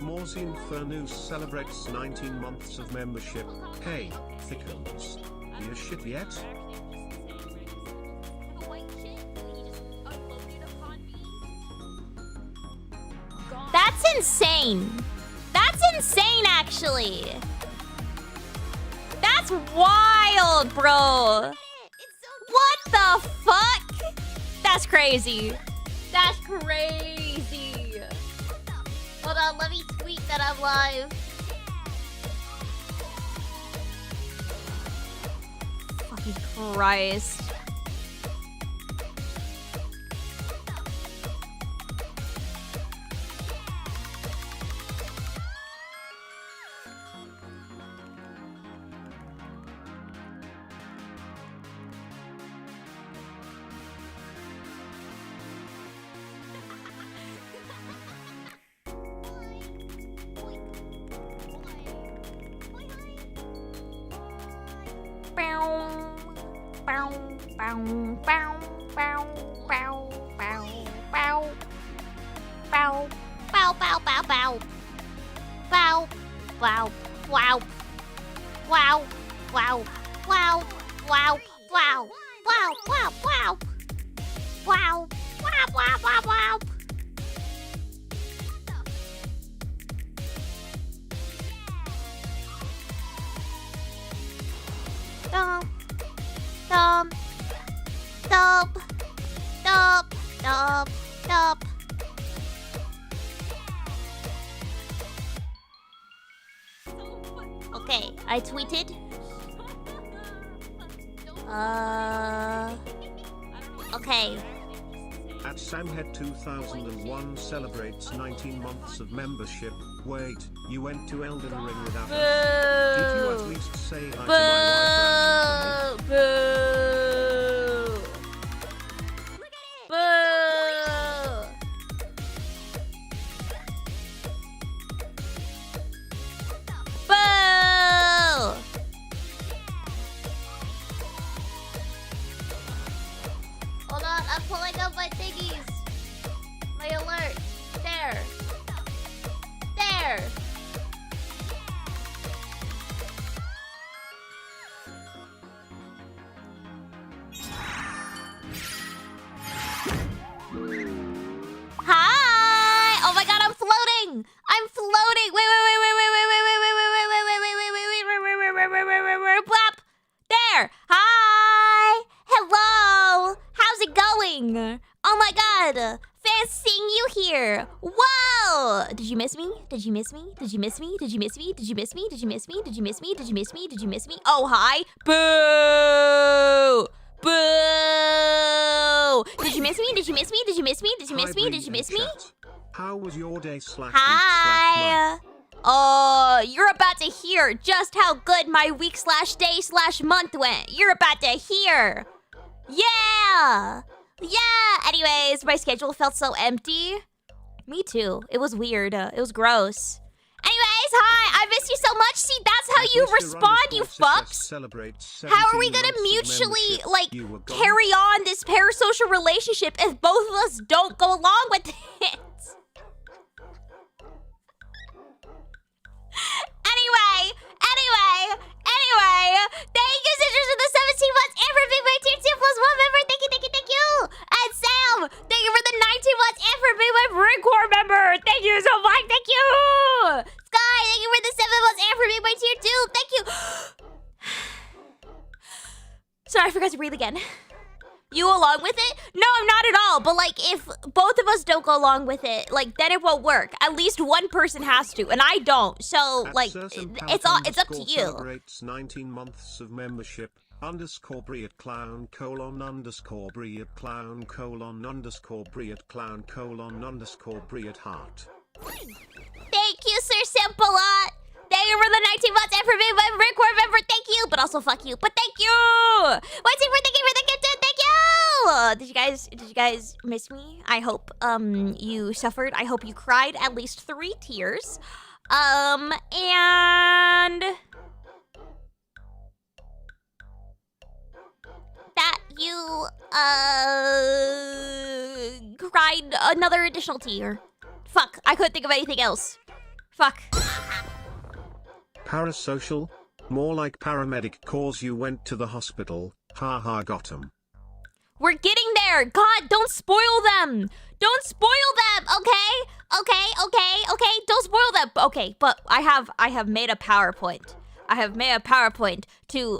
Morzine Furnus celebrates 19 months of membership. Hey, thickums. You shit yet? That's insane. That's insane, actually. That's wild, bro. What the fuck? That's crazy. That's crazy. Hold on, let me tweet that I'm live. Fucking Christ. Okay, I tweeted. Okay. At Samhead 2001 celebrates 19 months of membership. Wait, you went to Elden Ring without us? Did you at least say hi to my wife? Boo! Boo! Boo! Hold on, I'm pulling up my thingies. My alert. There. There. Hi! Oh my god, I'm floating! I'm floating! Wait, Blap! There! Hi! Hello! How's it going? Oh my god! Fancy seeing you here! Whoa! Did you miss me? Did you miss me? Did you miss me? Did you miss me? Did you miss me? Did you miss me? Did you miss me? Did you miss me? Did you miss me? Oh, hi! Boo! Boo! Did you miss me? Did you miss me? Did you miss me? Did you miss me? Did you miss me? How was your day slash Hi! Oh, you're about to hear just how good my week slash day slash month went. You're about to hear. Yeah! Yeah! Anyways, my schedule felt so empty. Me too. It was weird. It was gross. Anyways, hi! I miss you so much. See, that's how you respond, you fucks. How are we gonna mutually, like, carry on this parasocial relationship if both of us don't go along with it? Anyway, thank you, sisters, for the 17 months and for being my tier 2 plus 1 member. Thank you. And Sam, thank you for the 19 months and for being my Core member. Thank you so much. Thank you. Sky, thank you for the 7 months and for being my tier 2. Thank you. Sorry, I forgot to breathe again. You along with it? No, not at all. But like, if both of us don't go along with it, like, then it won't work. At least one person has to, and I don't. So like, it's up to you. Celebrates 19 months of membership. _BriAtClown : _BriAtClown : _BriAtClown : _BriAtHeart. Thank you, Sir Simple-Lot. Thank you for the 19 months and for being my Core member. Thank you, but also fuck you. But thank you. Thank you for the gift. Thank you. Did you guys miss me? I hope you suffered. I hope you cried at least 3 tears. And that you cried another additional tear. Fuck, I couldn't think of anything else. Fuck. Parasocial? More like paramedic cause you went to the hospital. Haha, got 'em. We're getting there. God, don't spoil them. Don't spoil them. Okay. Don't spoil them. Okay, but I have made a PowerPoint. I have made a PowerPoint to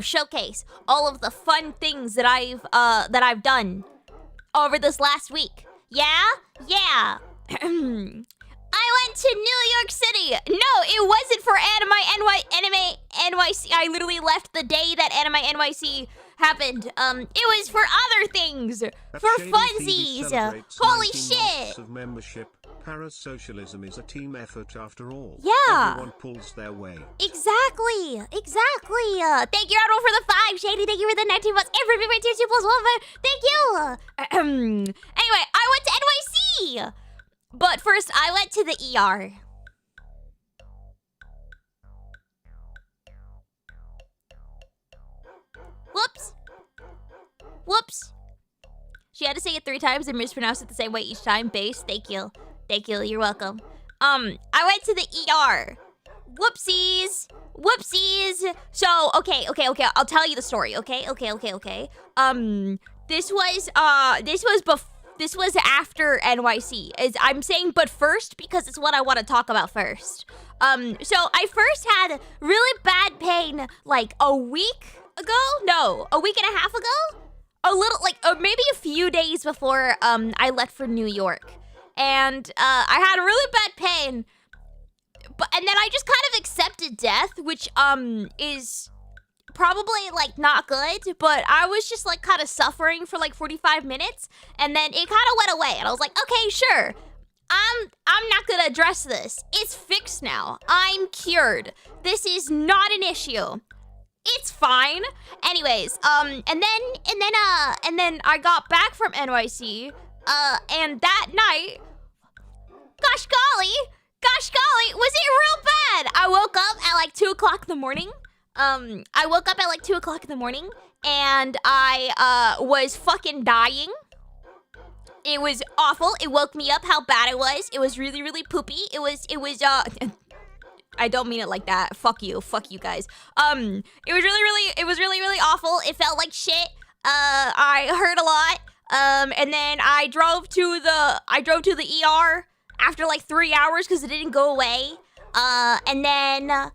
showcase all of the fun things that I've done over this last week. Yeah. I went to New York City. No, it wasn't for Anime NYC. I literally left the day that Anime NYC happened. It was for other things. For funsies. Holy shit. Of membership. Parasocialism is a team effort after all. Yeah. Everyone pulls their weight. Exactly. Thank you, Admiral, for the 5. Shady, thank you for the 19 months. Every tier 2 plus 1. Thank you. Anyway, I went to NYC. But first, I went to the ER. Whoops. She had to say it 3 times and mispronounce it the same way each time. Base, thank you. You're welcome. I went to the ER. Whoopsies. So, okay. I'll tell you the story, okay? This was after NYC. I'm saying but first because it's what I want to talk about first. So I first had really bad pain like a week ago? No, a week and a half ago? A little, like, maybe a few days before I left for New York. And I had really bad pain. And then I just kind of accepted death, which is probably like not good, but I was just like kind of suffering for like 45 minutes, and then it kind of went away, and I was like, okay, sure, I'm not gonna address this. It's fixed now. I'm cured. This is not an issue. It's fine. Anyways, and then I got back from NYC, and that night, gosh golly, was it real bad? I woke up at like 2 o'clock in the morning. And I was fucking dying. It was awful. It woke me up how bad it was. It was really, really poopy. It was I don't mean it like that. Fuck you guys. It was really awful. It felt like shit. I hurt a lot. And then I drove to the ER after like 3 hours because it didn't go away. And then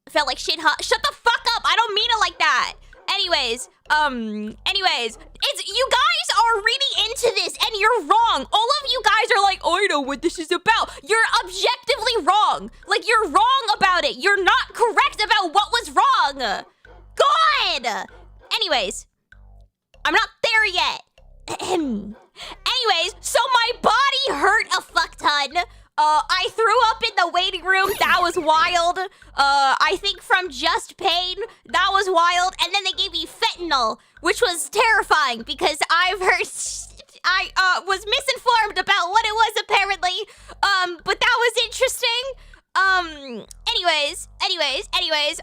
felt like shit. Shut the fuck up. I don't mean it like that. Anyways, it's you guys are reading into this and you're wrong. All of you guys are like, oh, I know what this is about. You're objectively wrong. Like, you're wrong about it. You're not correct about what was wrong. God. Anyways, I'm not there yet. Anyways, so my body hurt a fuck ton. I threw up in the waiting room. That was wild. I think from just pain. That was wild. And then they gave me fentanyl, which was terrifying because I was misinformed about what it was apparently. But that was interesting. Anyways,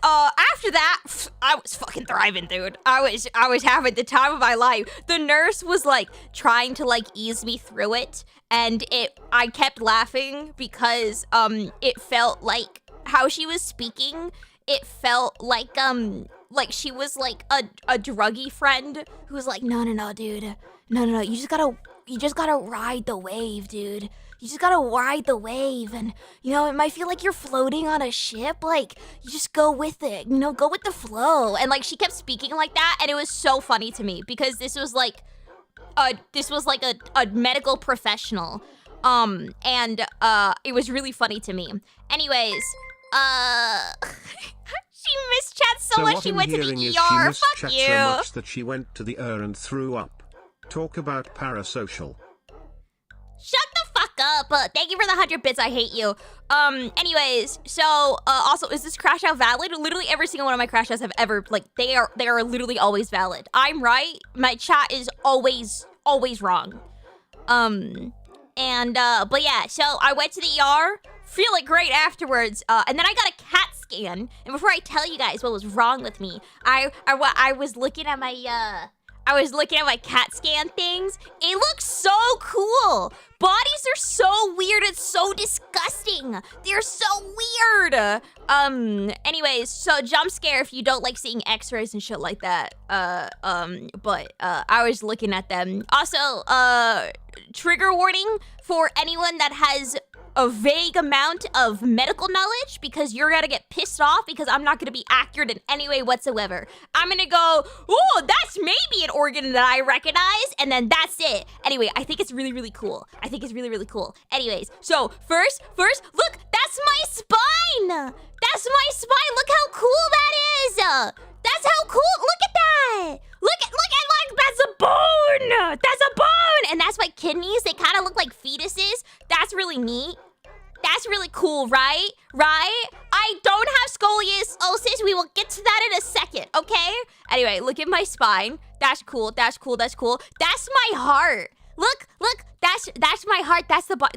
after that, I was fucking thriving, dude. I was having the time of my life. The nurse was like trying to like ease me through it, and I kept laughing because it felt like how she was speaking, it felt like she was like a druggy friend who was like, no, dude. No, you just gotta ride the wave, dude. You just gotta ride the wave, and, you know, it might feel like you're floating on a ship. Like, you just go with it, you know, go with the flow. And, like, she kept speaking like that, and it was so funny to me because this was like a medical professional. And it was really funny to me. Anyways, she mischat so much she went to the ER. Fuck you. So much that she went to the ER and threw up. Talk about parasocial. Shut the fuck up. Thank you for the 100 bits. I hate you. Anyways, so, also, is this crash out valid? Literally every single one of my crash outs have ever, like, they are literally always valid. I'm right. My chat is always wrong. But yeah, so I went to the ER, feeling great afterwards, and then I got a CAT scan. And before I tell you guys what was wrong with me, I was looking at my, I was looking at my CAT scan things. It looks so cool. Bodies are so weird. It's so disgusting. They're so weird. Anyways, so jump scare if you don't like seeing x-rays and shit like that. I was looking at them. Also, trigger warning for anyone that has a vague amount of medical knowledge, because you're gonna get pissed off because I'm not gonna be accurate in any way whatsoever. I'm gonna go, oh, that's maybe an organ that I recognize, and then that's it. Anyway, I think it's really, really cool. I think it's really, really cool. Anyways, so first, look, that's my spine. That's my spine. Look how cool that is. That's how cool. Look at that. Look at that's a bone. That's a bone. And that's my kidneys. They kind of look like fetuses. That's really neat. That's really cool, right? Right? I don't have scoliosis. We will get to that in a second, okay? Anyway, look at my spine. That's cool. That's cool. That's cool. That's my heart. Look. That's my heart.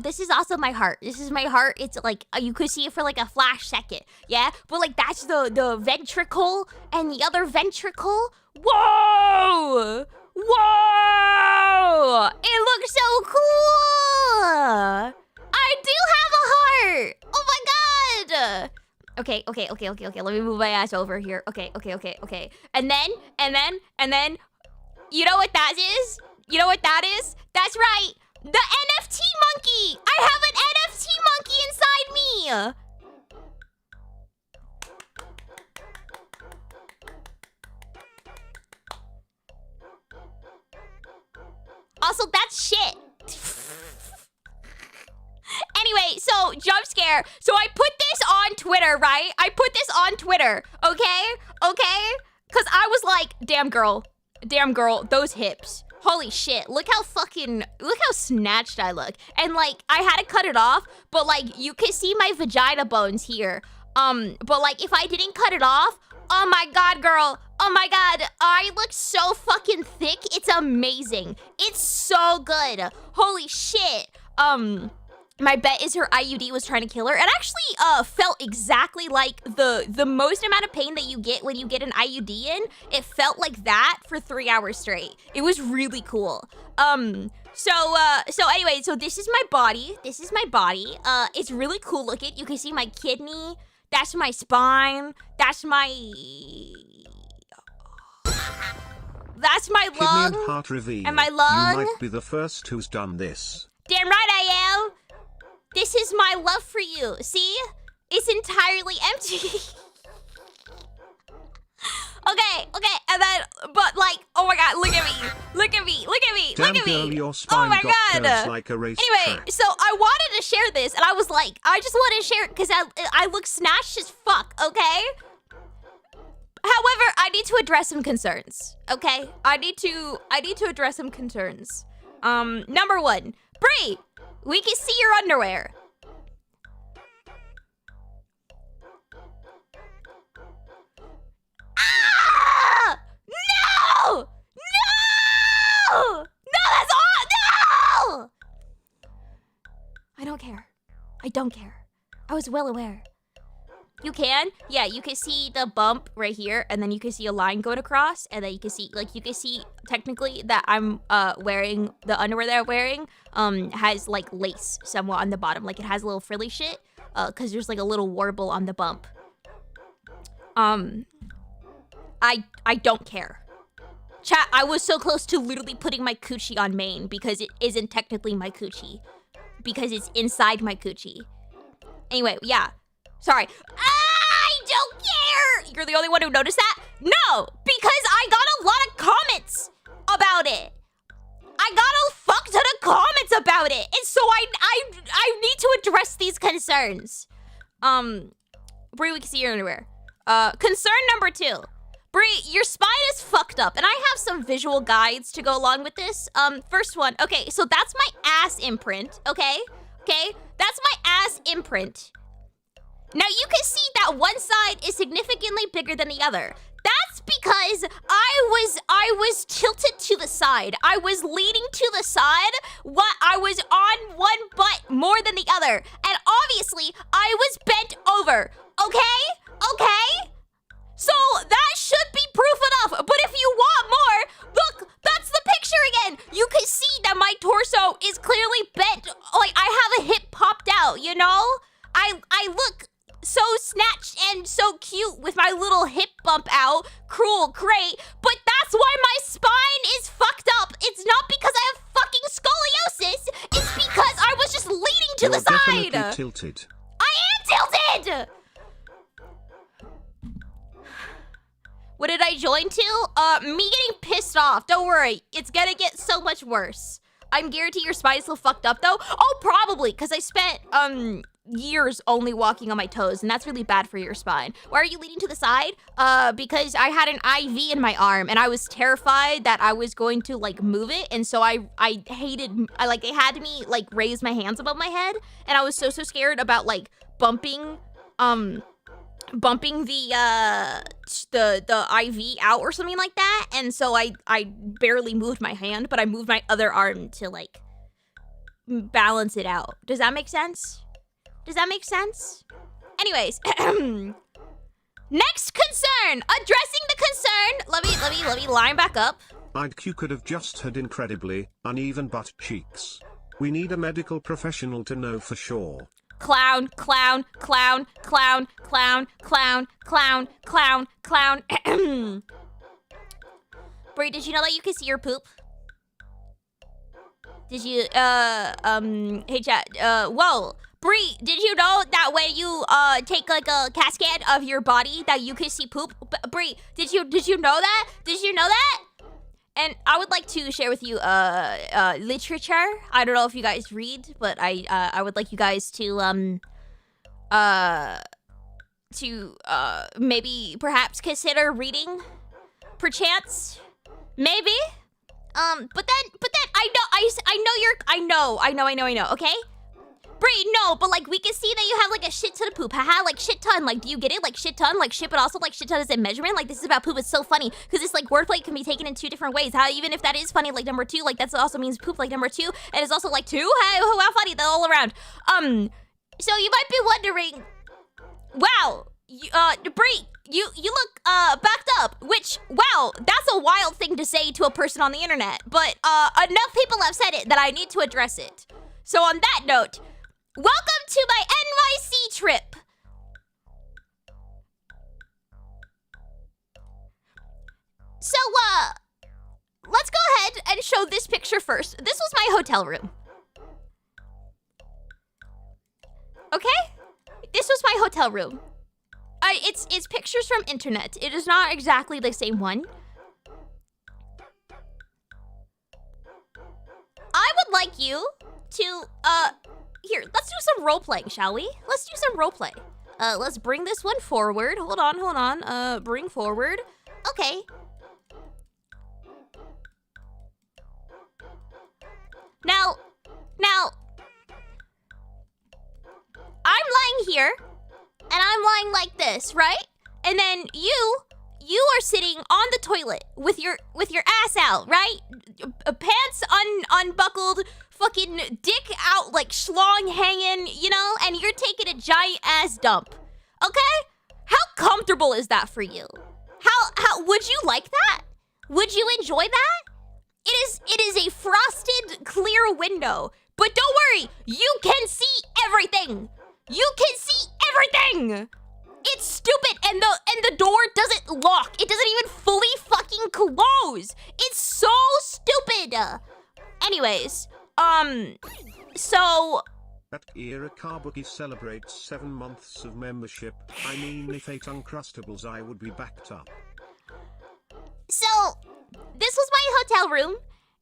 This is also my heart. This is my heart. It's like you could see it for like a flash second, yeah. But like that's the ventricle and the other ventricle. Whoa! Whoa! It looks so cool. I do have a heart. Oh my god. Okay. Let me move my ass over here. Okay. And then, you know what that is? You know what that is? That's right. The NFT monkey. I have an NFT monkey inside me. Also, that's shit. Anyway, so jump scare. So I put this on Twitter, right? I put this on Twitter, okay? Because I was like, damn girl, those hips. Holy shit, look how snatched I look. And like, I had to cut it off, but like, you can see my vagina bones here. But like, if I didn't cut it off, oh my god, girl. Oh my god, I look so fucking thick. It's amazing. It's so good. Holy shit. My bet is her IUD was trying to kill her. It actually felt exactly like the most amount of pain that you get when you get an IUD in. It felt like that for 3 hours straight. It was really cool. So anyway, so this is my body. It's really cool looking. You can see my kidney. That's my spine. That's my lung. Kidney and heart reveal. And my lung. You might be the first who's done this. Damn right I am. This is my love for you. See? It's entirely empty. Okay. And then, but like, oh my god, look at me. Damn girl, your spine got curves like a race Anyway, track. so I wanted to share this, and I was like, I just want to share it because I look snatched as fuck, okay? However, I need to address some concerns, okay? I need to address some concerns. Number one, Bri, we can see your underwear. Ah! No! That's all! No! I don't care. I was well aware. You can? Yeah, you can see the bump right here, and then you can see a line going across, and then you can see technically that I'm wearing the underwear that I'm wearing has like lace somewhat on the bottom, like it has a little frilly shit, cause there's like a little warble on the bump. I don't care. Chat, I was so close to literally putting my coochie on main because it isn't technically my coochie, because it's inside my coochie. Anyway, yeah. Sorry. I don't care! You're the only one who noticed that? No! Because I got a lot of comments about it. I got a fuck ton of comments about it. And so I need to address these concerns. Bri, we can see your underwear. Concern number 2. Bri, your spine is fucked up. And I have some visual guides to go along with this. First one. Okay, so that's my ass imprint, okay? Okay? That's my ass imprint. Now you can see that one side is significantly bigger than the other. That's because I was tilted to the side. I was leaning to the side. I was on one butt more than the other. And obviously, I was bent over. Okay? So that should be proof enough. But if you want more, look, hip bump out. Cruel, great. But that's why my spine is fucked up. It's not because I have fucking scoliosis. It's because I was just leaning to the side. Definitely tilted. I am tilted. What did I join to? Me getting pissed off. Don't worry. It's gonna get so much worse. I'm guaranteed your spine's still fucked up though. Oh, probably, because I spent years only walking on my toes, and that's really bad for your spine. Why are you leaning to the side? Because I had an IV in my arm, and I was terrified that I was going to like move it, and so I they had me like raise my hands above my head, and I was so scared about like bumping the IV out or something like that, and so I barely moved my hand, but I moved my other arm to like balance it out. Does that make sense? Does that make sense? Anyways, next concern. Addressing the concern. Let me line back up. IQ could have just had incredibly uneven butt cheeks. We need a medical professional to know for sure. Clown, clown, clown, clown, clown, clown, clown, clown, clown. Bri, did you know that you can see your poop? Did you, hey chat, whoa. Bri, did you know that when you, take like a CAT scan of your body that you can see poop? Bri, did you know that? Did you know that? And I would like to share with you literature. I don't know if you guys read, but I would like you guys to maybe perhaps consider reading, perchance, maybe. But then I know. Okay. Bri, no, but like we can see that you have like a shit ton of poop. Haha, like shit ton. Like, do you get it? Like shit ton, like shit, but also like shit ton is a measurement. Like this is about poop. It's so funny because this like wordplay can be taken in two different ways. How even if that is funny, like number two, like that also means poop, like number two, and it's also like two. Hey, how funny that all around. So you might be wondering, wow, Bri, you look backed up. Which, wow, that's a wild thing to say to a person on the internet. But enough people have said it that I need to address it. So on that note. Welcome to my NYC trip. So, let's go ahead and show this picture first. This was my hotel room. Okay? This was my hotel room. It's pictures from internet. It is not exactly the same one. I would like you to, here, let's do some role-playing, shall we? Let's do some role-play. Let's bring this one forward. Hold on. Bring forward. Okay. Now, I'm lying here, and I'm lying like this, right? And then you are sitting on the toilet with your ass out, right? Pants unbuckled, fucking dick out, like schlong hanging, you know? And you're taking a giant ass dump, okay? How comfortable is that for you? How would you like that? Would you enjoy that? It is a frosted, clear window, but don't worry, you can see everything. You can see everything. It's stupid, and the door doesn't lock. It doesn't even fully fucking close. It's so stupid. Anyways, so... That year Kabuki celebrates 7 months of membership. I mean, if 8 Uncrustables I would be backed up. So, this was my hotel room,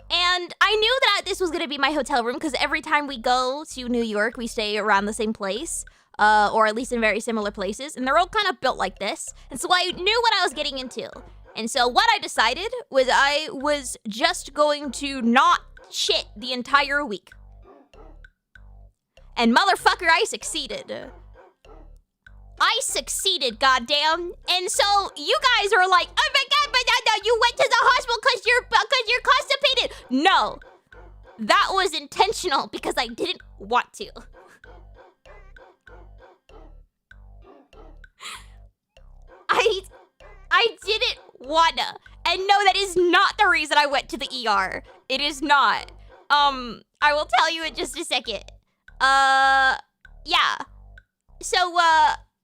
and I knew that this was gonna be my hotel room because every time we go to New York, we stay around the same place. Or at least in very similar places, and they're all kind of built like this. And so I knew what I was getting into. And so what I decided was I was just going to not shit the entire week. And motherfucker, I succeeded. I succeeded, goddamn. And so you guys are like, oh my god, but you went to the hospital because you're constipated. No, that was intentional because I didn't want to. I didn't wanna. And no, that is not the reason I went to the ER. It is not. I will tell you in just a second. Yeah. So,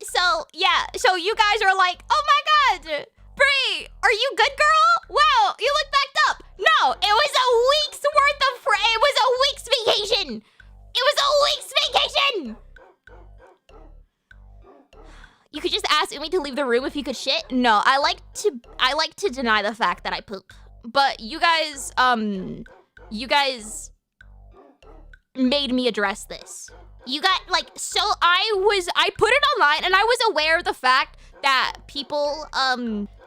So yeah, so you guys are like, oh my god, Bri, are you good, girl? Wow, you look backed up. No, it was a week's worth of it was a week's vacation. It was a week's vacation. You could just ask Umi to leave the room if you could shit. No, I like to deny the fact that I poop. But you guys made me address this. You got like, so I put it online and I was aware of the fact that people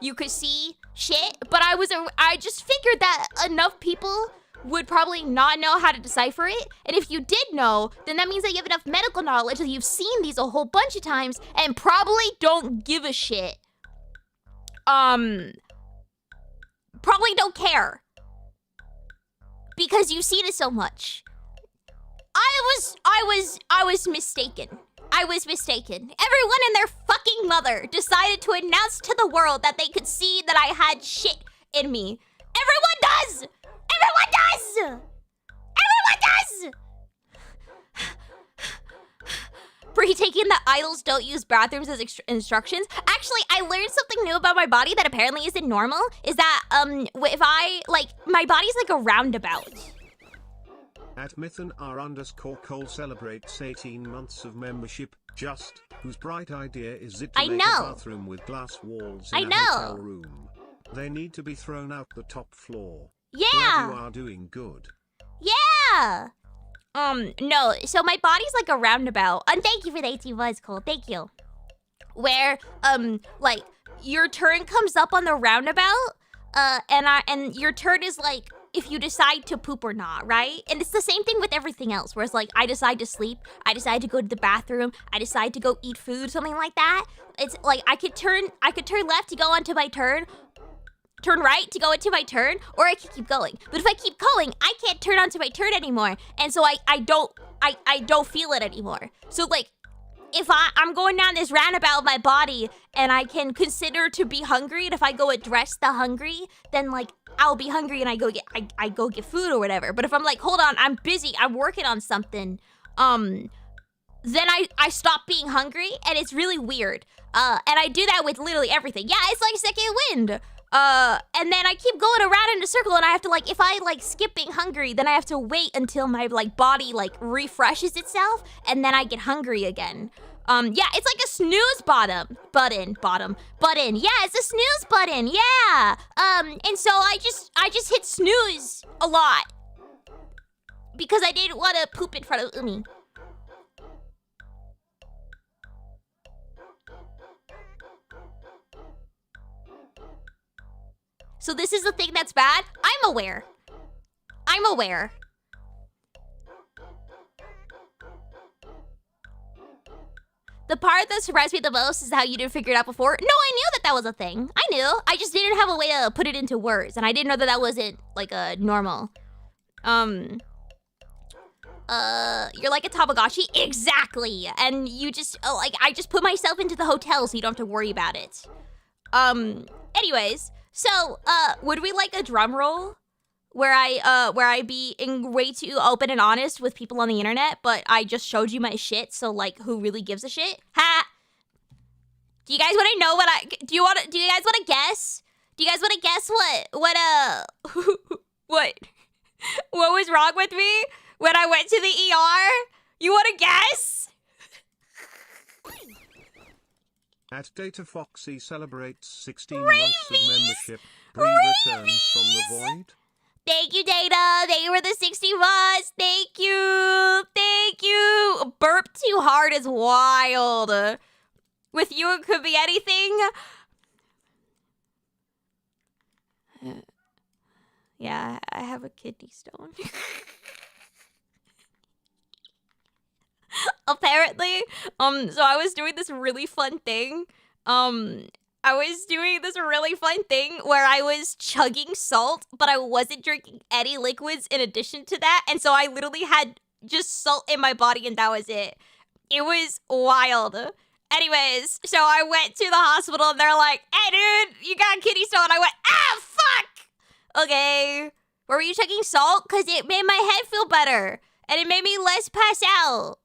you could see shit, but I just figured that enough people would probably not know how to decipher it. And if you did know, then that means that you have enough medical knowledge that you've seen these a whole bunch of times and probably don't give a shit. Probably don't care. Because you've seen it so much. I was mistaken. I was mistaken. Everyone and their fucking mother decided to announce to the world that they could see that I had shit in me. Everyone does! Everyone does! Everyone does! Bri taking the idols don't use bathrooms as instructions. Actually, I learned something new about my body that apparently isn't normal. Is that, if I, like, my body's like a roundabout. At Mythan_Cole celebrates 18 months of membership, just whose bright idea is it to make a bathroom with glass walls in a hotel room. They need to be thrown out the top floor. Yeah. Glad you are doing good. Yeah. No, so my body's like a roundabout. And thank you for the 18 months, Cole. Thank you. Where, like, your turn comes up on the roundabout, and your turn is like, if you decide to poop or not, right? And it's the same thing with everything else, where it's like, I decide to sleep, I decide to go to the bathroom, I decide to go eat food, something like that. It's like, I could turn left to go onto my turn right to go into my turn, or I could keep going. But if I keep going, I can't turn onto my turn anymore. And so I don't feel it anymore. So like, if I'm going down this roundabout of my body and I can consider to be hungry, and if I go address the hungry, then like I'll be hungry and I go get food or whatever. But if I'm like, hold on, I'm busy, I'm working on something, then I stop being hungry, and it's really weird. And I do that with literally everything. Yeah, it's like second wind. And then I keep going around in a circle, and I have to like, if I like skip being hungry, then I have to wait until my like body like refreshes itself, and then I get hungry again. Yeah, it's like a snooze button. Yeah, it's a snooze button. Yeah. And so I just hit snooze a lot because I didn't want to poop in front of Umi. So this is the thing that's bad. I'm aware. The part that surprised me the most is how you didn't figure it out before. No, I knew that was a thing. I knew. I just didn't have a way to put it into words, and I didn't know that wasn't like a normal. You're like a Tamagotchi? Exactly. And you just like, I just put myself into the hotel so you don't have to worry about it. Anyways. So, would we like a drum roll where I be way too open and honest with people on the internet, but I just showed you my shit, so like, who really gives a shit? Ha! Do you guys want to know do you guys want to guess? Do you guys want to guess what was wrong with me when I went to the ER? You want to guess? At Data Foxy celebrates 16 months of membership, Bri returns from the void. Thank you, Data. Thank you for the 60 months. Thank you. Thank you. Burp too hard is wild. With you, it could be anything. Yeah, I have a kidney stone. Apparently, so I was doing this really fun thing. where I was chugging salt, but I wasn't drinking any liquids in addition to that. And so I literally had just salt in my body, and that was it. It was wild. Anyways, so I went to the hospital, and they're like, hey, dude, you got kidney stone. I went, ah, fuck! Okay. Were you chugging salt? Because it made my head feel better, and it made me less pass out.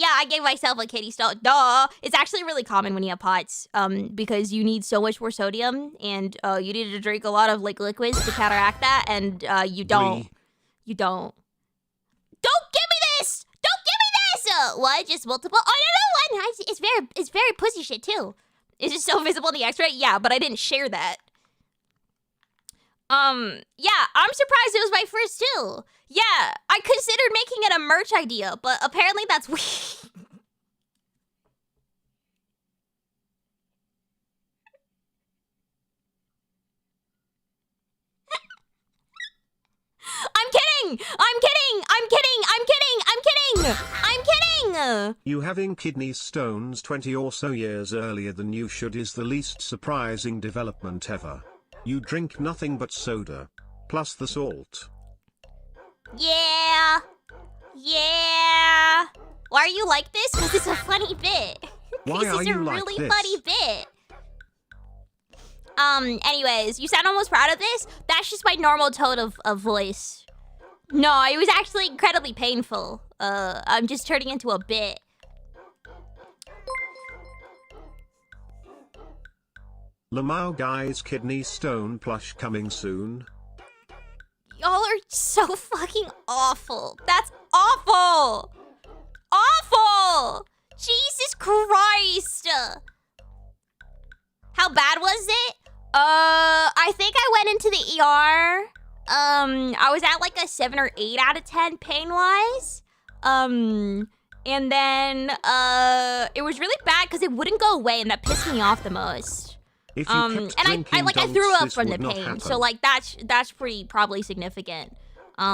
Yeah, I gave myself a kidney stone. Duh. It's actually really common when you have POTS, because you need so much more sodium, and you need to drink a lot of like liquids to counteract that, and you don't. You don't. Don't give me this! Don't give me this! What? Just multiple? Oh, no, one. It's very pussy shit too. Is it so visible in the X-ray? Yeah, but I didn't share that. Yeah, I'm surprised it was my first too. Yeah, I considered making it a merch idea, but apparently that's weird. I'm kidding! I'm kidding! I'm kidding! I'm kidding! I'm kidding! I'm kidding! You having kidney stones 20 or so years earlier than you should is the least surprising development ever. You drink nothing but soda. Plus the salt. Yeah. Yeah. Why are you like this? Because it's a funny bit. Why are you like really this? Funny bit. Anyways, you sound almost proud of this? That's just my normal tone of voice. No, it was actually incredibly painful. I'm just turning into a bit. lmao guys kidney stone plush coming soon. Y'all are so fucking awful. That's awful. Awful. Jesus Christ. How bad was it? I think I went into the ER. I was at like a 7 or 8 out of 10 pain-wise. And then, it was really bad because it wouldn't go away, and that pissed me off the most. If you kept and I drinking I threw dunks, up this from the would not pain, happen. so like that's pretty probably significant. I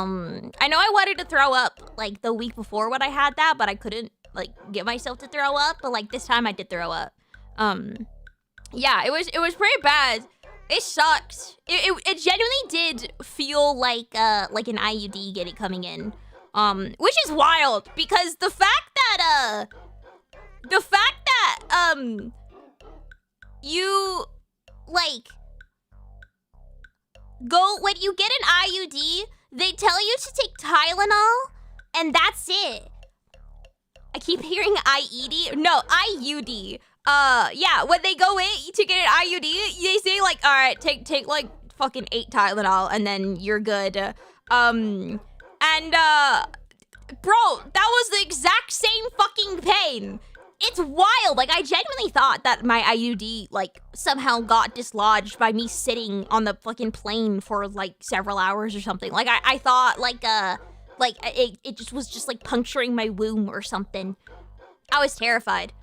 know I wanted to throw up like the week before when I had that, but I couldn't like get myself to throw up. But like this time I did throw up. Yeah, it was pretty bad. It sucked. It genuinely did feel like an IUD coming in. Which is wild because the fact that you like go when you get an IUD, they tell you to take Tylenol and that's it. I keep hearing IED. No, IUD. Yeah, when they go in to get an IUD, they say like, all right, take like fucking 8 Tylenol and then you're good. Bro, that was the exact same fucking pain. It's wild. Like, I genuinely thought that my IUD, like, somehow got dislodged by me sitting on the fucking plane for, like, several hours or something. Like, I thought, like, it just was just, like, puncturing my womb or something. I was terrified.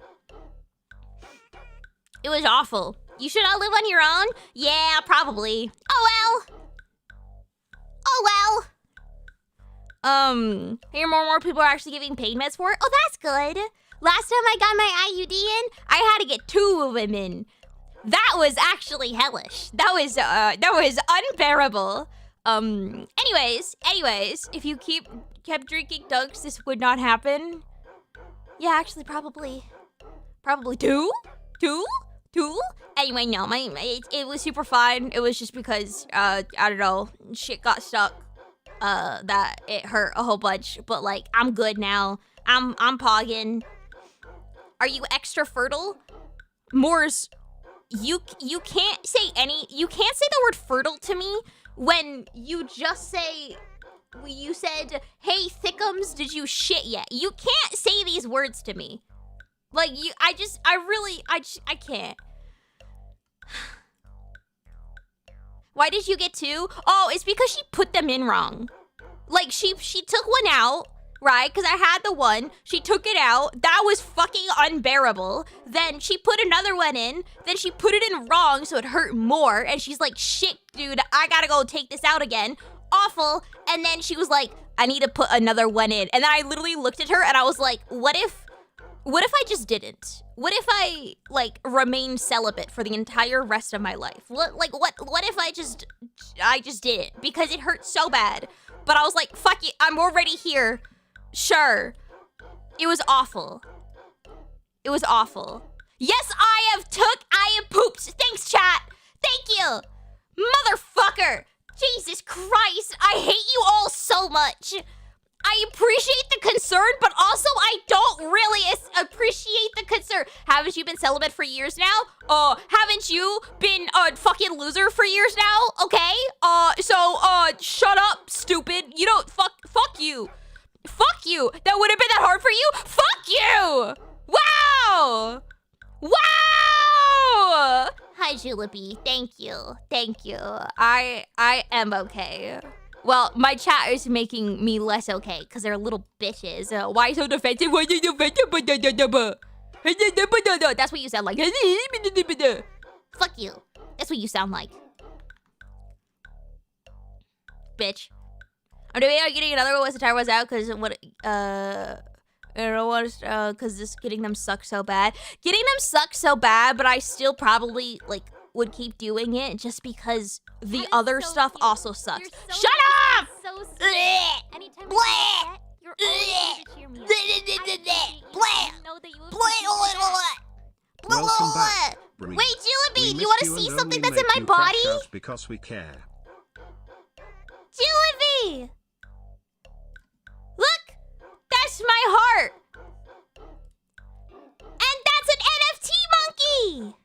It was awful. You should all live on your own? Yeah, probably. Oh, well. Oh, well. Here more and more people are actually giving pain meds for it. Oh, that's good. Last time I got my IUD in, I had to get 2 of them in. That was actually hellish. That was unbearable. Anyways, if you kept drinking dunks, this would not happen. Yeah, actually, probably 2? Anyway, no, it was super fine. It was just because, I don't know, shit got stuck. That it hurt a whole bunch, but like, I'm good now. I'm pogging. Are you extra fertile? Moors, you can't say the word fertile to me when you said, hey, thickums, did you shit yet? You can't say these words to me. Like, I can't. Why did you get 2? Oh, it's because she put them in wrong. Like, she took one out, right? Because I had the one. She took it out. That was fucking unbearable. Then she put another one in. Then she put it in wrong, so it hurt more. And she's like, shit, dude, I gotta go take this out again. Awful. And then she was like, I need to put another one in. And then I literally looked at her and I was like, what if I just didn't? What if I, like, remained celibate for the entire rest of my life? What if I just didn't? Because it hurt so bad. But I was like, fuck it, I'm already here. Sure. It was awful. It was awful. Yes, I have pooped. Thanks, chat. Thank you. Motherfucker. Jesus Christ, I hate you all so much. I appreciate the concern, but also I don't really appreciate the concern. Haven't you been celibate for years now? Haven't you been a fucking loser for years now? Okay? So shut up, stupid. You don't, fuck you. Fuck you. That wouldn't have been that hard for you? Fuck you! Wow! Wow! Hi, Julipy. Thank you. Thank you. I am okay. Well, my chat is making me less okay because they're little bitches. Why so defensive? Why you defensive? That's what you sound like. Fuck you. That's what you sound like. Bitch. I'm debating on getting another one once the timer was out because what I don't know what because this getting them sucks so bad. Getting them sucks so bad, but I still probably like would keep doing it just because the other so stuff cute. Also sucks. So shut up! So anytime I you're always to cheer me up. Welcome back, Brie. Wait, Julipy, you want to see something that's in my body? Because we care. Julipy! Look! That's my heart! And that's an NFT monkey!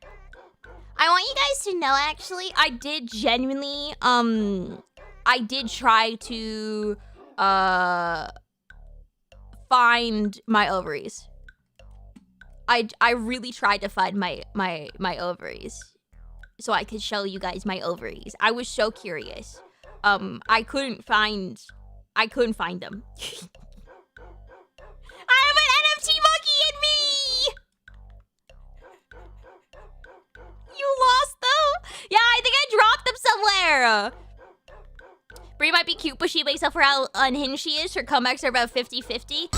I want you guys to know, actually, I did genuinely, I did try to, find my ovaries. I really tried to find my ovaries. So I could show you guys my ovaries. I was so curious. I couldn't find them. I have an NFT monkey in me! You lost them? Yeah, I think I dropped them somewhere. Brie might be cute, but she makes up for how unhinged she is. Her comebacks are about 50-50.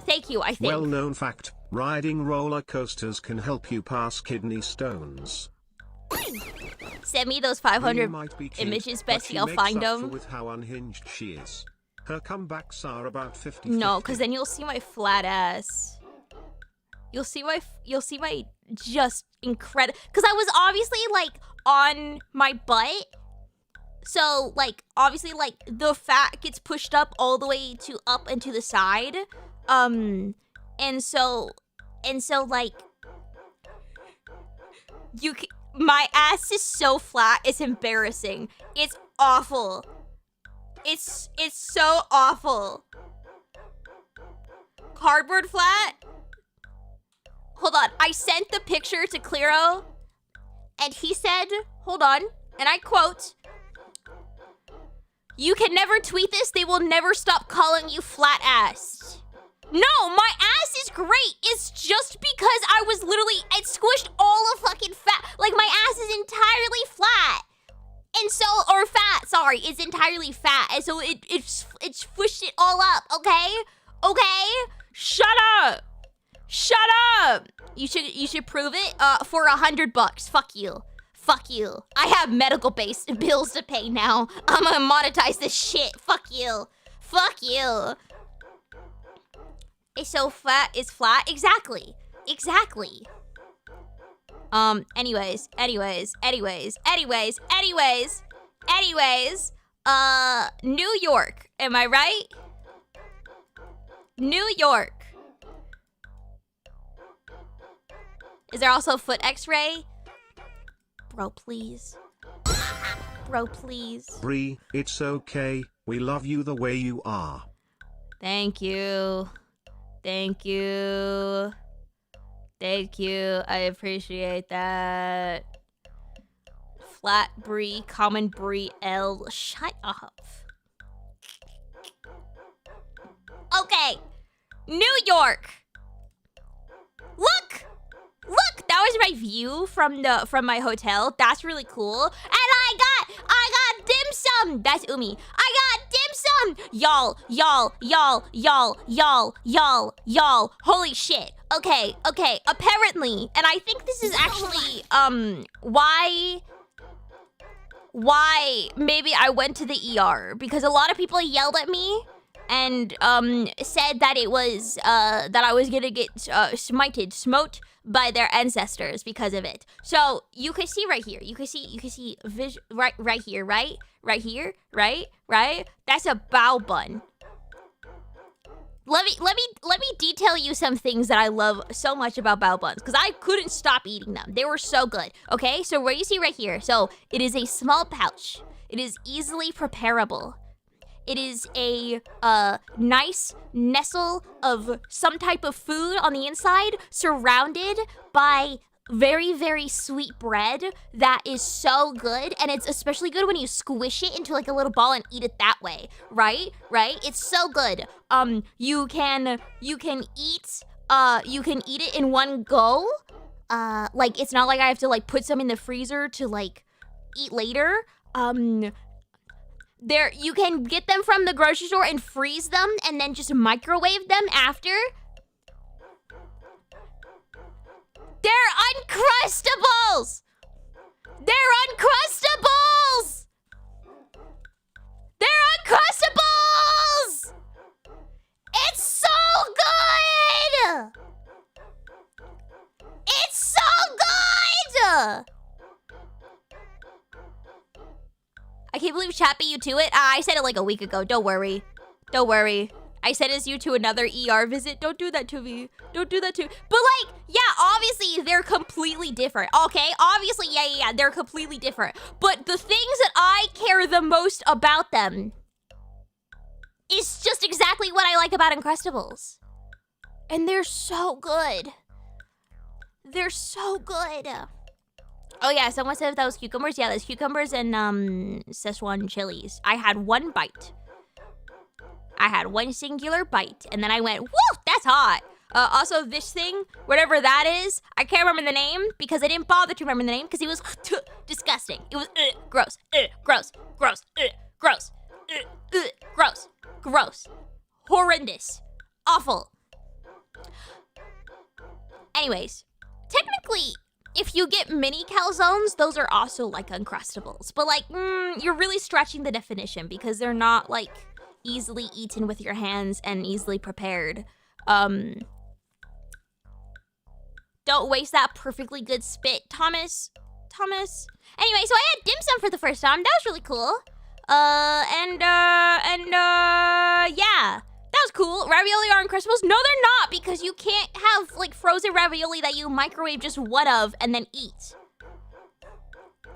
Thank you, I think. Well-known fact, riding roller coasters can help you pass kidney stones. Send me those 500 images, Bessie. I'll find them. With how unhinged she is. Her comebacks are about 50-50. No, because then you'll see my flat ass. You'll see my just incredible. Because I was obviously like on my butt, so like obviously like the fat gets pushed up all the way to up and to the side, and so like my ass is so flat, it's embarrassing. It's awful. It's so awful. Cardboard flat? Hold on, I sent the picture to Clero, and he said, hold on, and I quote, "You can never tweet this, they will never stop calling you flat-assed." No, my ass is great. It's just because I was literally, it squished all of fucking fat. Like, my ass is entirely flat. And so, or fat, sorry, it's entirely fat. And so it's squished it all up, okay? Okay? Shut up. Shut up. You should prove it for $100. Fuck you. Fuck you. I have medical-based bills to pay now. I'm gonna monetize this shit. Fuck you. Fuck you. It's so flat. It's flat. Exactly. Exactly. Anyways. New York. Am I right? New York. Is there also a foot x-ray? Bro, please. Bro, please. Brie, it's okay. We love you the way you are. Thank you. Thank you. Thank you. I appreciate that. Flat Brie, common Brie L. Shut up. Okay. New York. Look! Look! That was my view from my hotel. That's really cool. And I got dim sum. That's Umi. I got dim sum. Y'all. Holy shit. Okay. Apparently, and I think this is actually why maybe I went to the ER, because a lot of people yelled at me and said that it was that I was gonna get smote by their ancestors because of it. So you can see right here. You can see right here, right? Right here, right? That's a bow bun. let me detail you some things that I love so much about bao buns because I couldn't stop eating them. They were so good. Okay, so what you see right here. So it is a small pouch. It is easily preparable. It is a nice nestle of some type of food on the inside, surrounded by very, very sweet bread that is so good, and it's especially good when you squish it into like a little ball and eat it that way, right? It's so good. You can eat it in one go. Like it's not like I have to like put some in the freezer to like eat later. There you can get them from the grocery store and freeze them and then just microwave them after. They're Uncrustables! They're Uncrustables! They're Uncrustables! It's so good! It's so good! I can't believe chat beat you to it. I said it like a week ago. Don't worry. Don't worry. I sent you to another ER visit. Don't do that to me. Don't do that to me. But like, yeah, obviously they're completely different. Okay, obviously, yeah, they're completely different. But the things that I care the most about them is just exactly what I like about Uncrustables. And they're so good. They're so good. Oh yeah, someone said if that was cucumbers. Yeah, there's cucumbers and Szechuan chilies. I had one bite. I had one singular bite, and then I went, woo, that's hot. Also, this thing, whatever that is, I can't remember the name because I didn't bother to remember the name because it was disgusting. It was gross, gross, gross, gross, gross, gross, horrendous, awful. Anyways, technically, if you get mini calzones, those are also like Uncrustables. But like, you're really stretching the definition because they're not like easily eaten with your hands and easily prepared. Don't waste that perfectly good spit, Thomas. Anyway, so I had dim sum for the first time. That was really cool. Yeah. That was cool. Ravioli are Uncrustables? No, they're not, because you can't have like frozen ravioli that you microwave just one of and then eat.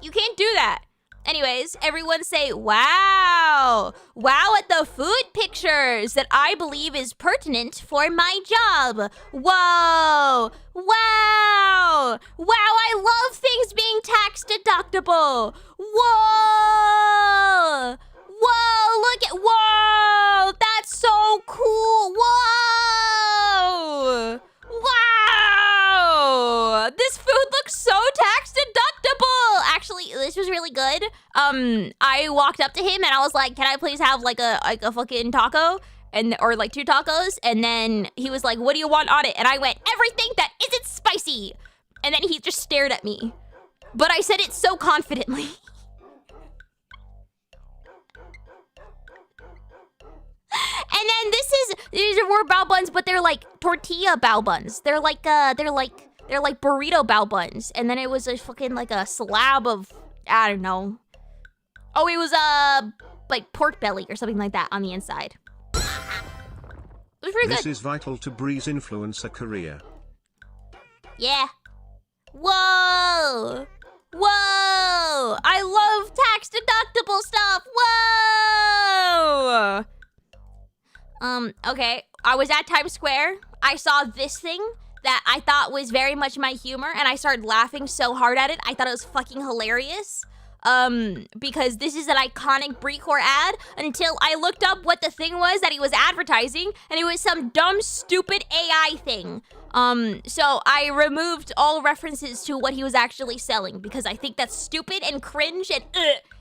You can't do that. Anyways, everyone say, wow. Wow at the food pictures that I believe is pertinent for my job. Whoa. Wow. Wow, I love things being tax deductible. Whoa. Whoa, look at, whoa. That's so cool. Whoa. Wow. This food looks so tax deductible. Actually, this was really good. I walked up to him and I was like, can I please have like a fucking taco? Or like 2 tacos. And then he was like, what do you want on it? And I went, everything that isn't spicy. And then he just stared at me. But I said it so confidently. And then these are more bao buns, but they're like tortilla bao buns. They're like burrito bao buns. And then it was a fucking like a slab of, I don't know. Oh, it was like pork belly or something like that on the inside. It was pretty good. This is vital to Bri's influencer career. Yeah. Whoa. Whoa. I love tax deductible stuff. Whoa. Okay, I was at Times Square. I saw this thing that I thought was very much my humor, and I started laughing so hard at it. I thought it was fucking hilarious. Because this is an iconic BriCore ad until I looked up what the thing was that he was advertising, and it was some dumb, stupid AI thing. So I removed all references to what he was actually selling because I think that's stupid and cringe and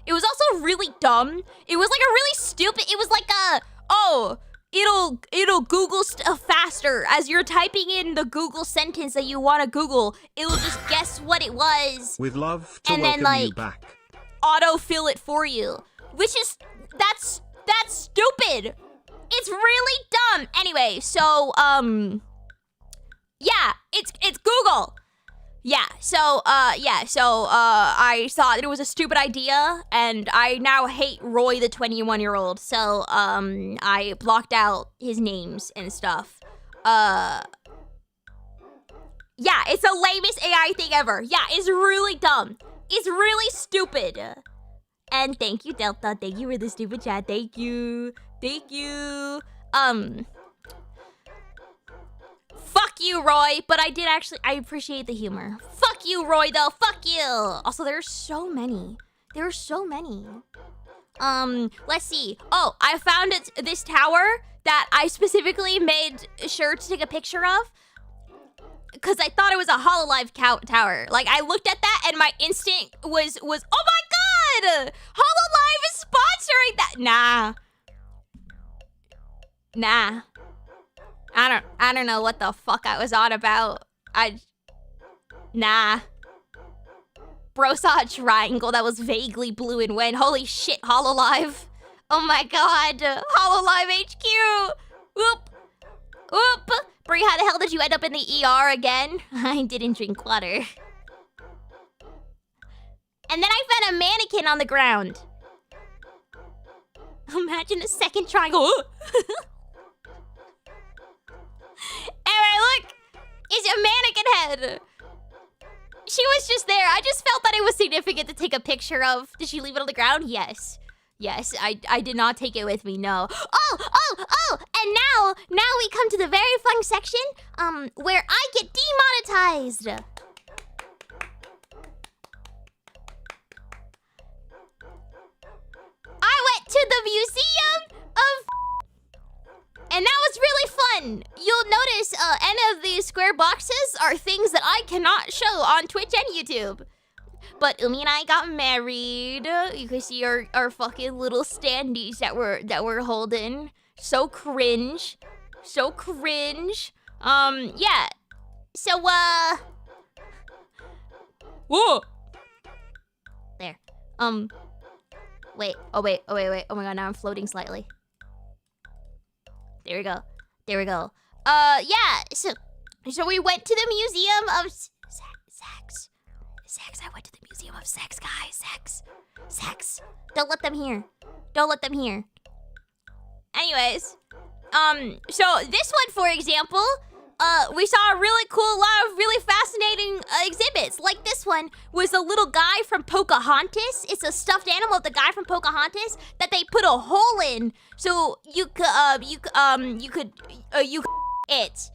It was also really dumb. It was like a really stupid, it was like a, oh, it'll Google stuff faster. As you're typing in the Google sentence that you want to Google, it'll just guess what it was. With love to and welcome then, like, you back. Autofill it for you. Which is, that's stupid. It's really dumb. Anyway, so, yeah, it's Google. I thought it was a stupid idea, and I now hate Roy, the 21-year-old. So, I blocked out his names and stuff. Yeah, it's the lamest AI thing ever. Yeah, it's really dumb. It's really stupid. And thank you, Delta. Thank you for the stupid chat. Thank you. Thank you. Fuck you, Roy. But I appreciate the humor. Fuck you, Roy, though. Fuck you. Also, there's so many. Let's see. Oh, I found this tower that I specifically made sure to take a picture of because I thought it was a Hololive tower. Like, I looked at that and my instinct was, oh my god! Hololive is sponsoring that! Nah. I don't know what the fuck I was on about. Nah. Bro saw a triangle that was vaguely blue and went, holy shit, Hololive. Oh my god. Hololive HQ. Whoop. Bri, how the hell did you end up in the ER again? I didn't drink water. And then I found a mannequin on the ground. Imagine a second triangle. Anyway, look! It's a mannequin head! She was just there. I just felt that it was significant to take a picture of. Did she leave it on the ground? Yes. Yes, I did not take it with me, no. Oh! And now we come to the very fun section, where I get demonetized. I went to the Museum of... And that was really fun. You'll notice any of these square boxes are things that I cannot show on Twitch and YouTube. But Umi and I got married. You can see our fucking little standees that we're holding. So cringe. Yeah. So whoa. There. Wait. Oh my god, now I'm floating slightly. There we go. Yeah, so we went to the Museum of Sex. I went to the Museum of Sex, guys. Sex. Don't let them hear. Anyways, so this one, for example, we saw a lot of really fascinating exhibits. Like this one was a little guy from Pocahontas. It's a stuffed animal of the guy from Pocahontas that they put a hole in so you could it.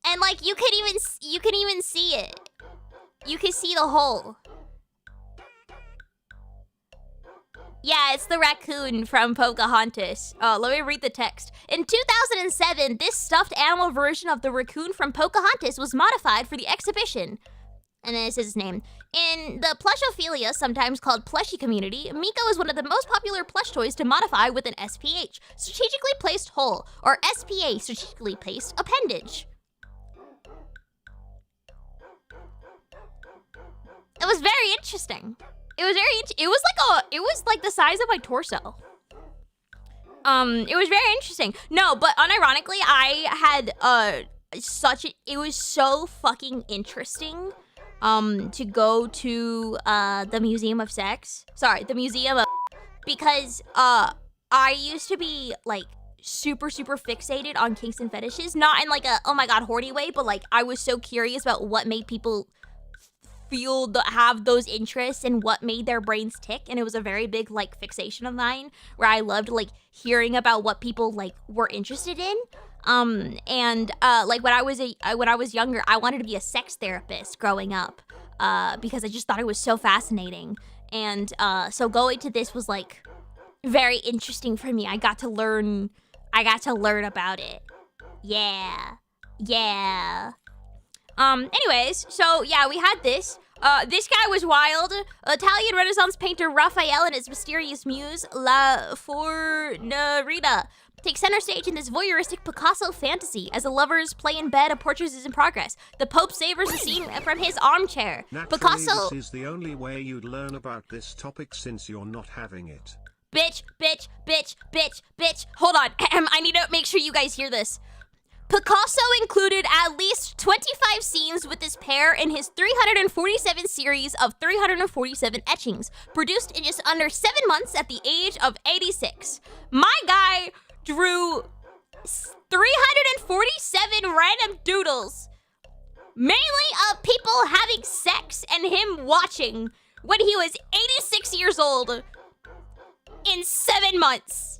And like you can even see it. You can see the hole. Yeah, it's the raccoon from Pocahontas. Let me read the text. In 2007, this stuffed animal version of the raccoon from Pocahontas was modified for the exhibition. And then it says his name. In the plushophilia, sometimes called plushie community, Miko is one of the most popular plush toys to modify with an SPH, strategically placed hole, or SPA, strategically placed appendage. It was very interesting. It was like the size of my torso. It was very interesting. No, but unironically, I had it was so fucking interesting to go to the Museum of Sex. Sorry, the Museum of, because I used to be like super fixated on kinks and fetishes, not in like a oh my god horny way, but like I was so curious about what made people have those interests and what made their brains tick, and it was a very big like fixation of mine where I loved like hearing about what people like were interested in. Like when I was younger, I wanted to be a sex therapist growing up because I just thought it was so fascinating, and so going to this was like very interesting for me. I got to learn about it. Yeah. Anyways, so yeah, we had this. This guy was wild. Italian Renaissance painter Raphael and his mysterious muse, La Fornerina, take center stage in this voyeuristic Picasso fantasy. As the lovers play in bed, a portrait is in progress. The Pope savors the scene from his armchair. Naturally, Picasso... this is the only way you'd learn about this topic since you're not having it. Bitch. Hold on. I need to make sure you guys hear this. Picasso included at least 25 scenes with this pair in his 347 series of 347 etchings, produced in just under 7 months at the age of 86. My guy drew 347 random doodles, mainly of people having sex and him watching when he was 86 years old in 7 months.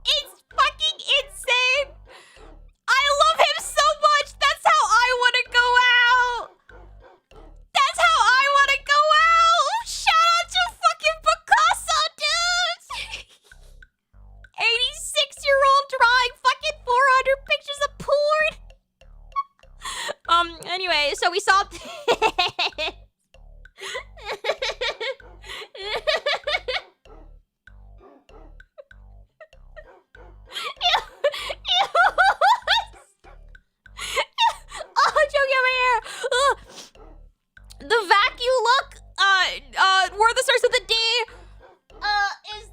It's fucking insane. I love him so much. That's how I want to go out. That's how I want to go out. Shout out to fucking Picasso, dudes. 86-year-old drawing fucking 400 pictures of porn. Anyway, so we saw oh, choking on my hair. Ugh. The vacuum look, were the stars of the day, is,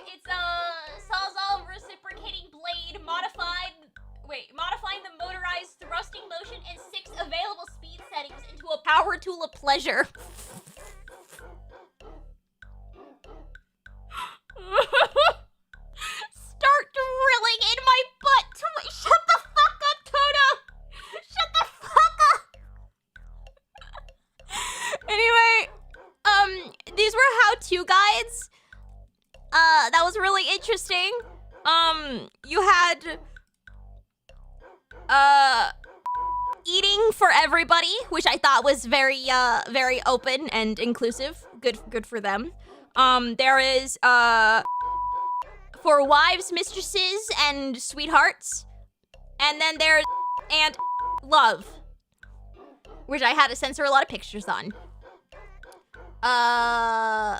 it's Sawzall reciprocating blade modifying the motorized thrusting motion and 6 available speed settings into a power tool of pleasure. Start drilling in my butt. Shut the fuck up, Toto. Shut the fuck up. Anyway, these were how-to guides. That was really interesting. You had eating for everybody, which I thought was very open and inclusive. Good for them. There is for wives, mistresses, and sweethearts. And then there's and love, which I had to censor a lot of pictures on. I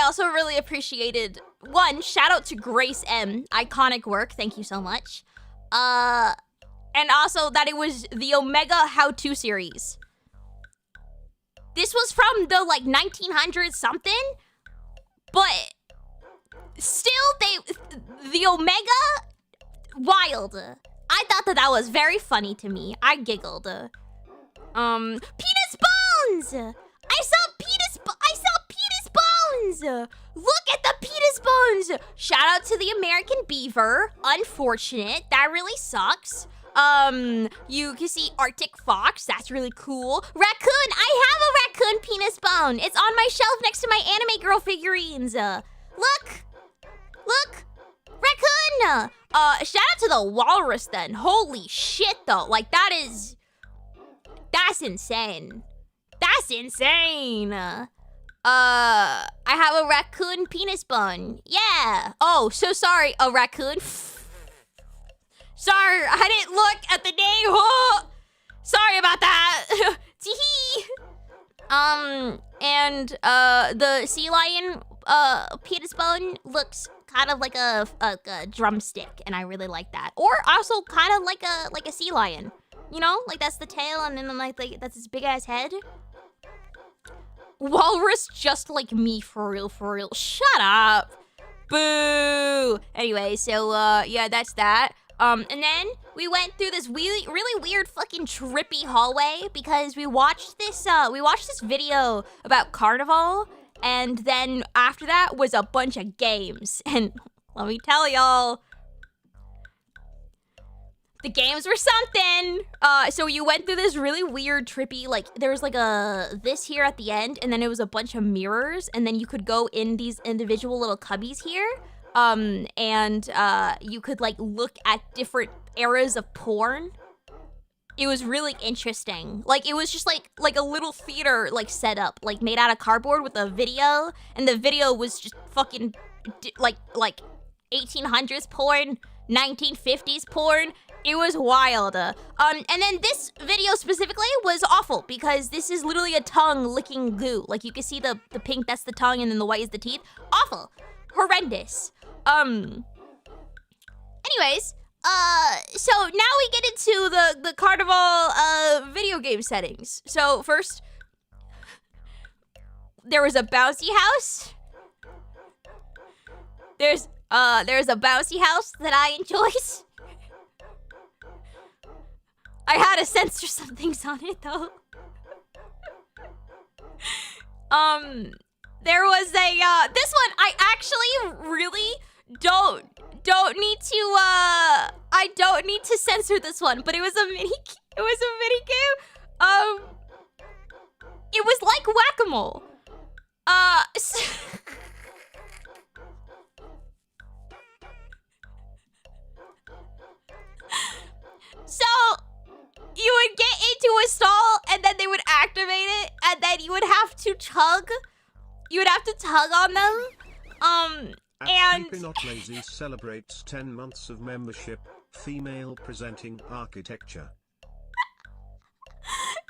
also really appreciated, one, shout out to Grace M. Iconic work, thank you so much. And also that it was the Omega how-to series. This was from the, 1900s something, but still, the Omega, wild. I thought that was very funny to me. I giggled. Penis bones! I saw penis bones! Look at the penis bones! Shout out to the American Beaver. Unfortunate. That really sucks. You can see Arctic Fox. That's really cool. Raccoon! I have a raccoon penis bone. It's on my shelf next to my anime girl figurines. Look! Raccoon! Shout out to the walrus then. Holy shit, though. That's insane. That's insane. I have a raccoon penis bone. Yeah. Oh, so sorry, a raccoon. Sorry, I didn't look at the name. Oh, sorry about that. Tee-hee. And the sea lion penis bone looks kind of like a drumstick, and I really like that. Or also kind of like a sea lion. You know, that's the tail, and then that's his big ass head. Walrus just like me, for real. Shut up. Boo. Anyway, so yeah, that's that. And then we went through this really weird fucking trippy hallway because we watched this video about Carnival, and then after that was a bunch of games. And let me tell y'all, the games were something. So you went through this really weird, trippy, there was this here at the end, and then it was a bunch of mirrors, and then you could go in these individual little cubbies here. And you could look at different eras of porn. It was really interesting. It was just like a little theater set up, made out of cardboard with a video, and the video was just fucking like 1800s porn, 1950s porn. It was wild. And then this video specifically was awful because this is literally a tongue licking goo. You can see the pink, that's the tongue, and then the white is the teeth. Awful. Horrendous. Anyways, so now we get into the Carnival video game settings. So first, there was a bouncy house, There's a bouncy house that I enjoy. I had to censor some things on it though. There was a this one I actually really don't need to I don't need to censor this one, but it was a mini game. It was like whack-a-mole. So you would get into a stall and then they would activate it and then you would have to tug. You would have to tug on them. And Keep Not Lazy celebrates 10 months of membership. Female presenting architecture.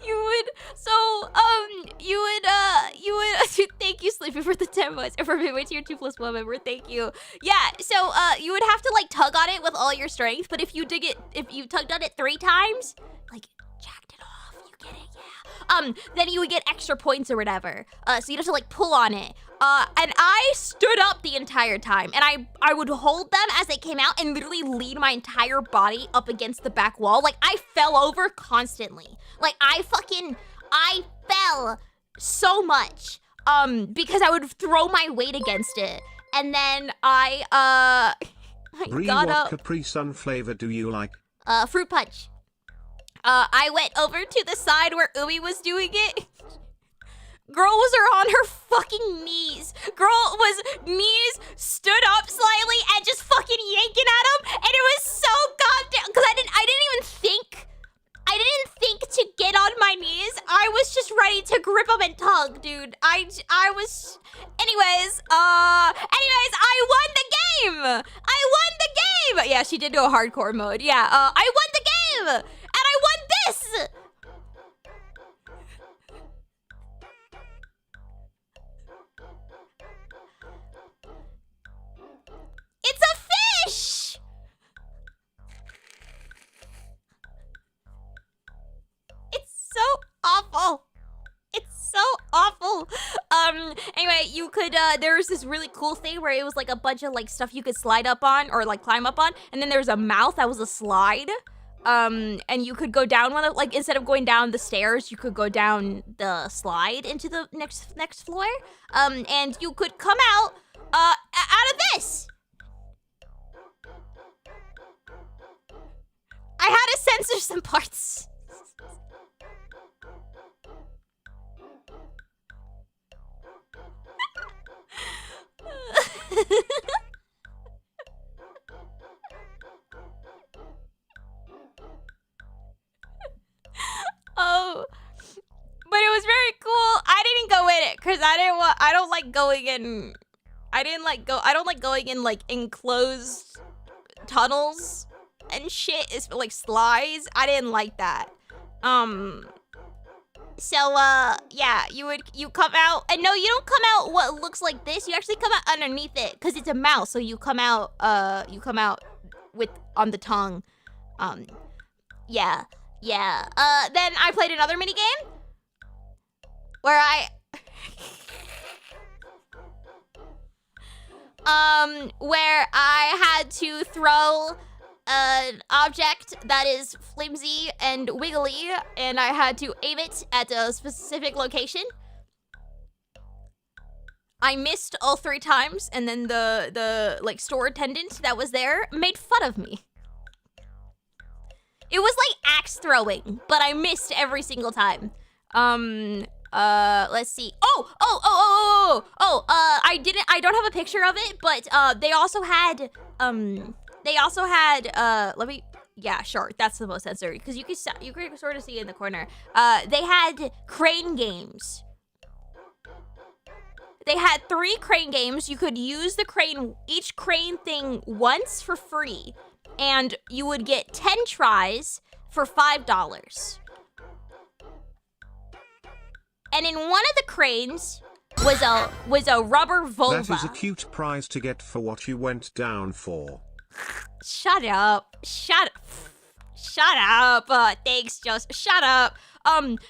You would thank you, Sleepy, for the 10 months, or for Midway Tier 2+1 member, thank you. Yeah, so you would have to like tug on it with all your strength, but if you tugged on it 3 times, like jacked it off, you get it, yeah. Then you would get extra points or whatever. So you'd have to like pull on it. And I stood up the entire time, and I would hold them as they came out and literally lean my entire body up against the back wall. Like, I fell over constantly. Like, I fell so much, because I would throw my weight against it. And then I got up. What Capri Sun flavor do you like? Fruit punch. I went over to the side where Umi was doing it. Girl was on her fucking knees. Girl was knees, stood up slightly, and just fucking yanking at him. And it was so goddamn, because I didn't think to get on my knees. I was just ready to grip him and tug, dude. I was, anyways, I won the game. Yeah, she did do a hardcore mode. Yeah, I won the game, and I won this. It's a fish! It's so awful. It's so awful. Anyway, you could, there was this really cool thing where it was like a bunch of like stuff you could slide up on or like climb up on, and then there was a mouth that was a slide. And you could go down one of, like, instead of going down the stairs, you could go down the slide into the next floor. And you could come out of this. I had to censor some parts. Oh, but it was very cool. I didn't go in it because I don't like going in. I don't like going in like enclosed tunnels and shit. It's like slides. I didn't like that. So yeah, you come out, and no, you don't come out what looks like this. You actually come out underneath it because it's a mouse. So you come out with on the tongue. Yeah. Then I played another minigame where I had to throw an object that is flimsy and wiggly, and I had to aim it at a specific location. I missed all 3 times, and then the like store attendant that was there made fun of me. It was like axe throwing, but I missed every single time. Let's see. I don't have a picture of it, but they also had yeah, sure, that's the most censored because you could sort of see it in the corner. They had crane games. They had 3 crane games. You could use each crane thing once for free, and you would get 10 tries for $5. And in one of the cranes was a rubber vulva. That is a cute prize to get for what you went down for. Shut up. Thanks, just shut up.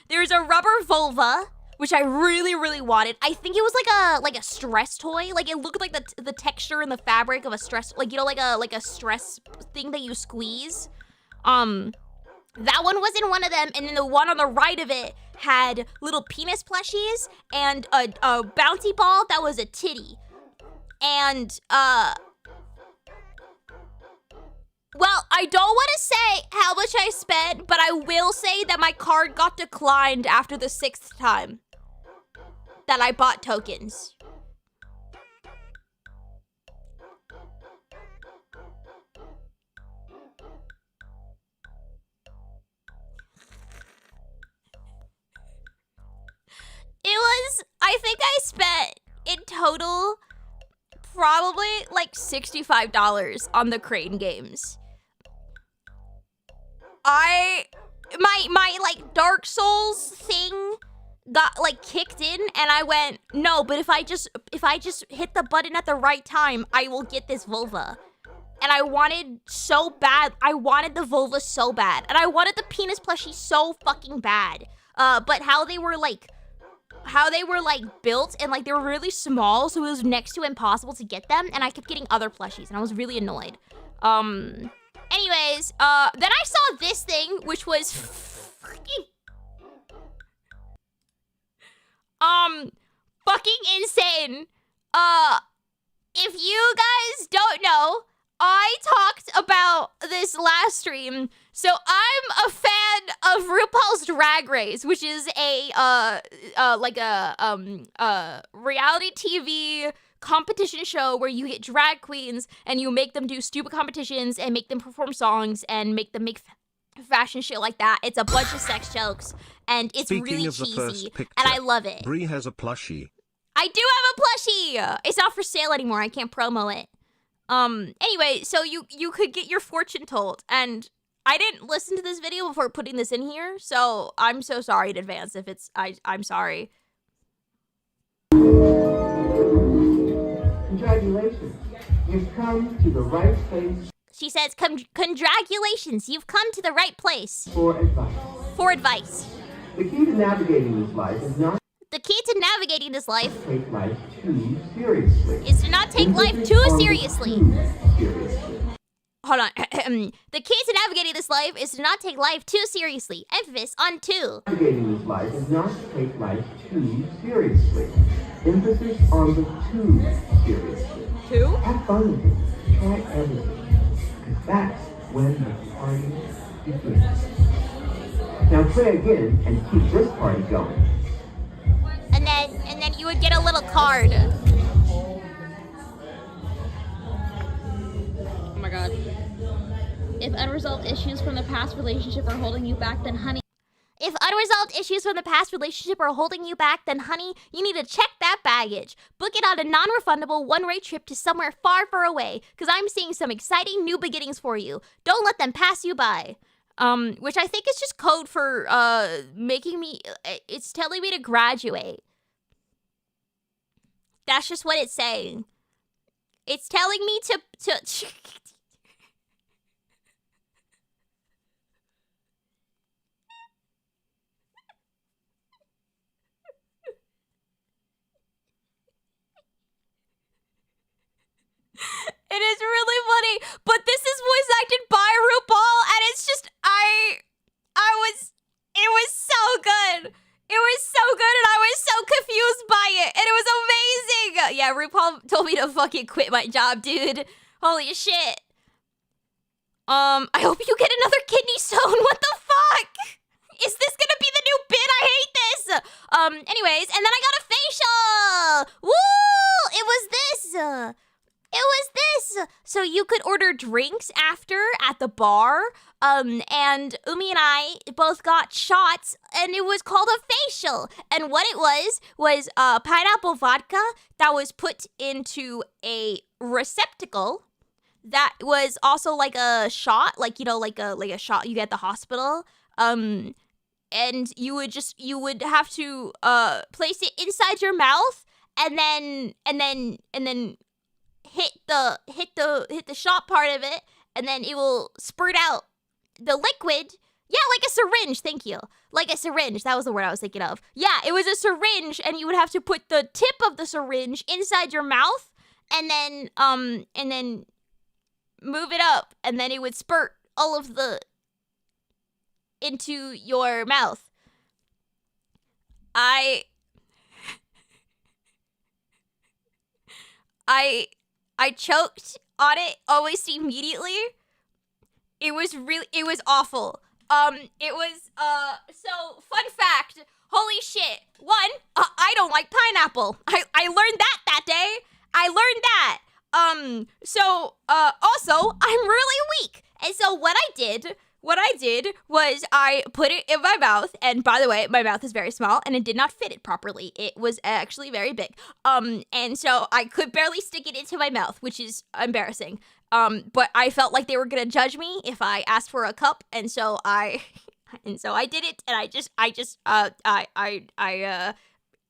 There's a rubber vulva which I really, really wanted. I think it was like a stress toy. Like it looked like the texture and the fabric of a stress, like, you know, like a stress thing that you squeeze. That one was in one of them, and then the one on the right of it had little penis plushies and a bouncy ball that was a titty. And well, I don't want to say how much I spent, but I will say that my card got declined after the 6th time that I bought tokens. I think I spent in total probably like $65 on the crane games. My like Dark Souls thing got like kicked in, and I went, no, but if I just hit the button at the right time, I will get this vulva. And I wanted so bad. I wanted the vulva so bad. And I wanted the penis plushie so fucking bad. But how they were built, and like they were really small, so it was next to impossible to get them, and I kept getting other plushies, and I was really annoyed. Anyways, then I saw this thing, which was fucking insane. If you guys don't know, I talked about this last stream. So I'm a fan of RuPaul's Drag Race, which is a reality TV competition show where you get drag queens and you make them do stupid competitions and make them perform songs and make them make fashion shit like that. It's a bunch of sex jokes and it's really cheesy, and I love it. Bri has a plushie. I do have a plushie. It's not for sale anymore. I can't promo it. Anyway, so you could get your fortune told, and I didn't listen to this video before putting this in here, so I'm so sorry in advance if it's I'm sorry. Congratulations, you've come to the right place. She says, congratulations, you've come to the right place. For advice. For advice. The key to navigating this life is not The key to navigating this life take life too seriously. Is to not take life too seriously. Seriously. Hold on. The key to navigating this life is to not take life too seriously. Emphasis on too. Navigating this life is not to take life too seriously. Emphasis on the too seriously. Too? Have fun with it. Try everything. Because that's when the party begins. Now play again and keep this party going. And then you would get a little card. Oh my god. If unresolved issues from the past relationship are holding you back, then honey. If unresolved issues from the past relationship are holding you back, then honey, you need to check that baggage. Book it on a non-refundable one-way trip to somewhere far, far away, because I'm seeing some exciting new beginnings for you. Don't let them pass you by. Which I think is just code for, making me, it's telling me to graduate. That's just what it's saying. It's telling me to It is really funny, but this is voice acted by RuPaul, and it's just, it was so good. It was so good, and I was so confused by it, and it was amazing. Yeah, RuPaul told me to fucking quit my job, dude. Holy shit. I hope you get another kidney stone. What the fuck? Is this gonna be the new bit? I hate this. Anyways, and then I got a facial. Woo! It was this. So you could order drinks after at the bar. And Umi and I both got shots, and it was called a facial. And what it was pineapple vodka that was put into a receptacle that was also like a shot, like, you know, like a shot you get at the hospital. And you would have to place it inside your mouth and then hit the shot part of it, and then it will spurt out the liquid Yeah, like a syringe. Thank you. Like a syringe. That was the word I was thinking of. Yeah, it was a syringe, and you would have to put the tip of the syringe inside your mouth, and then move it up, and then it would spurt all of the into your mouth. I choked on it almost immediately. It was awful. So fun fact, holy shit. One, I don't like pineapple. I learned that day. I learned that. Also, I'm really weak. And so what I did was I put it in my mouth, and by the way, my mouth is very small, and it did not fit it properly. It was actually very big. And so I could barely stick it into my mouth, which is embarrassing. But I felt like they were gonna judge me if I asked for a cup, and so I did it, and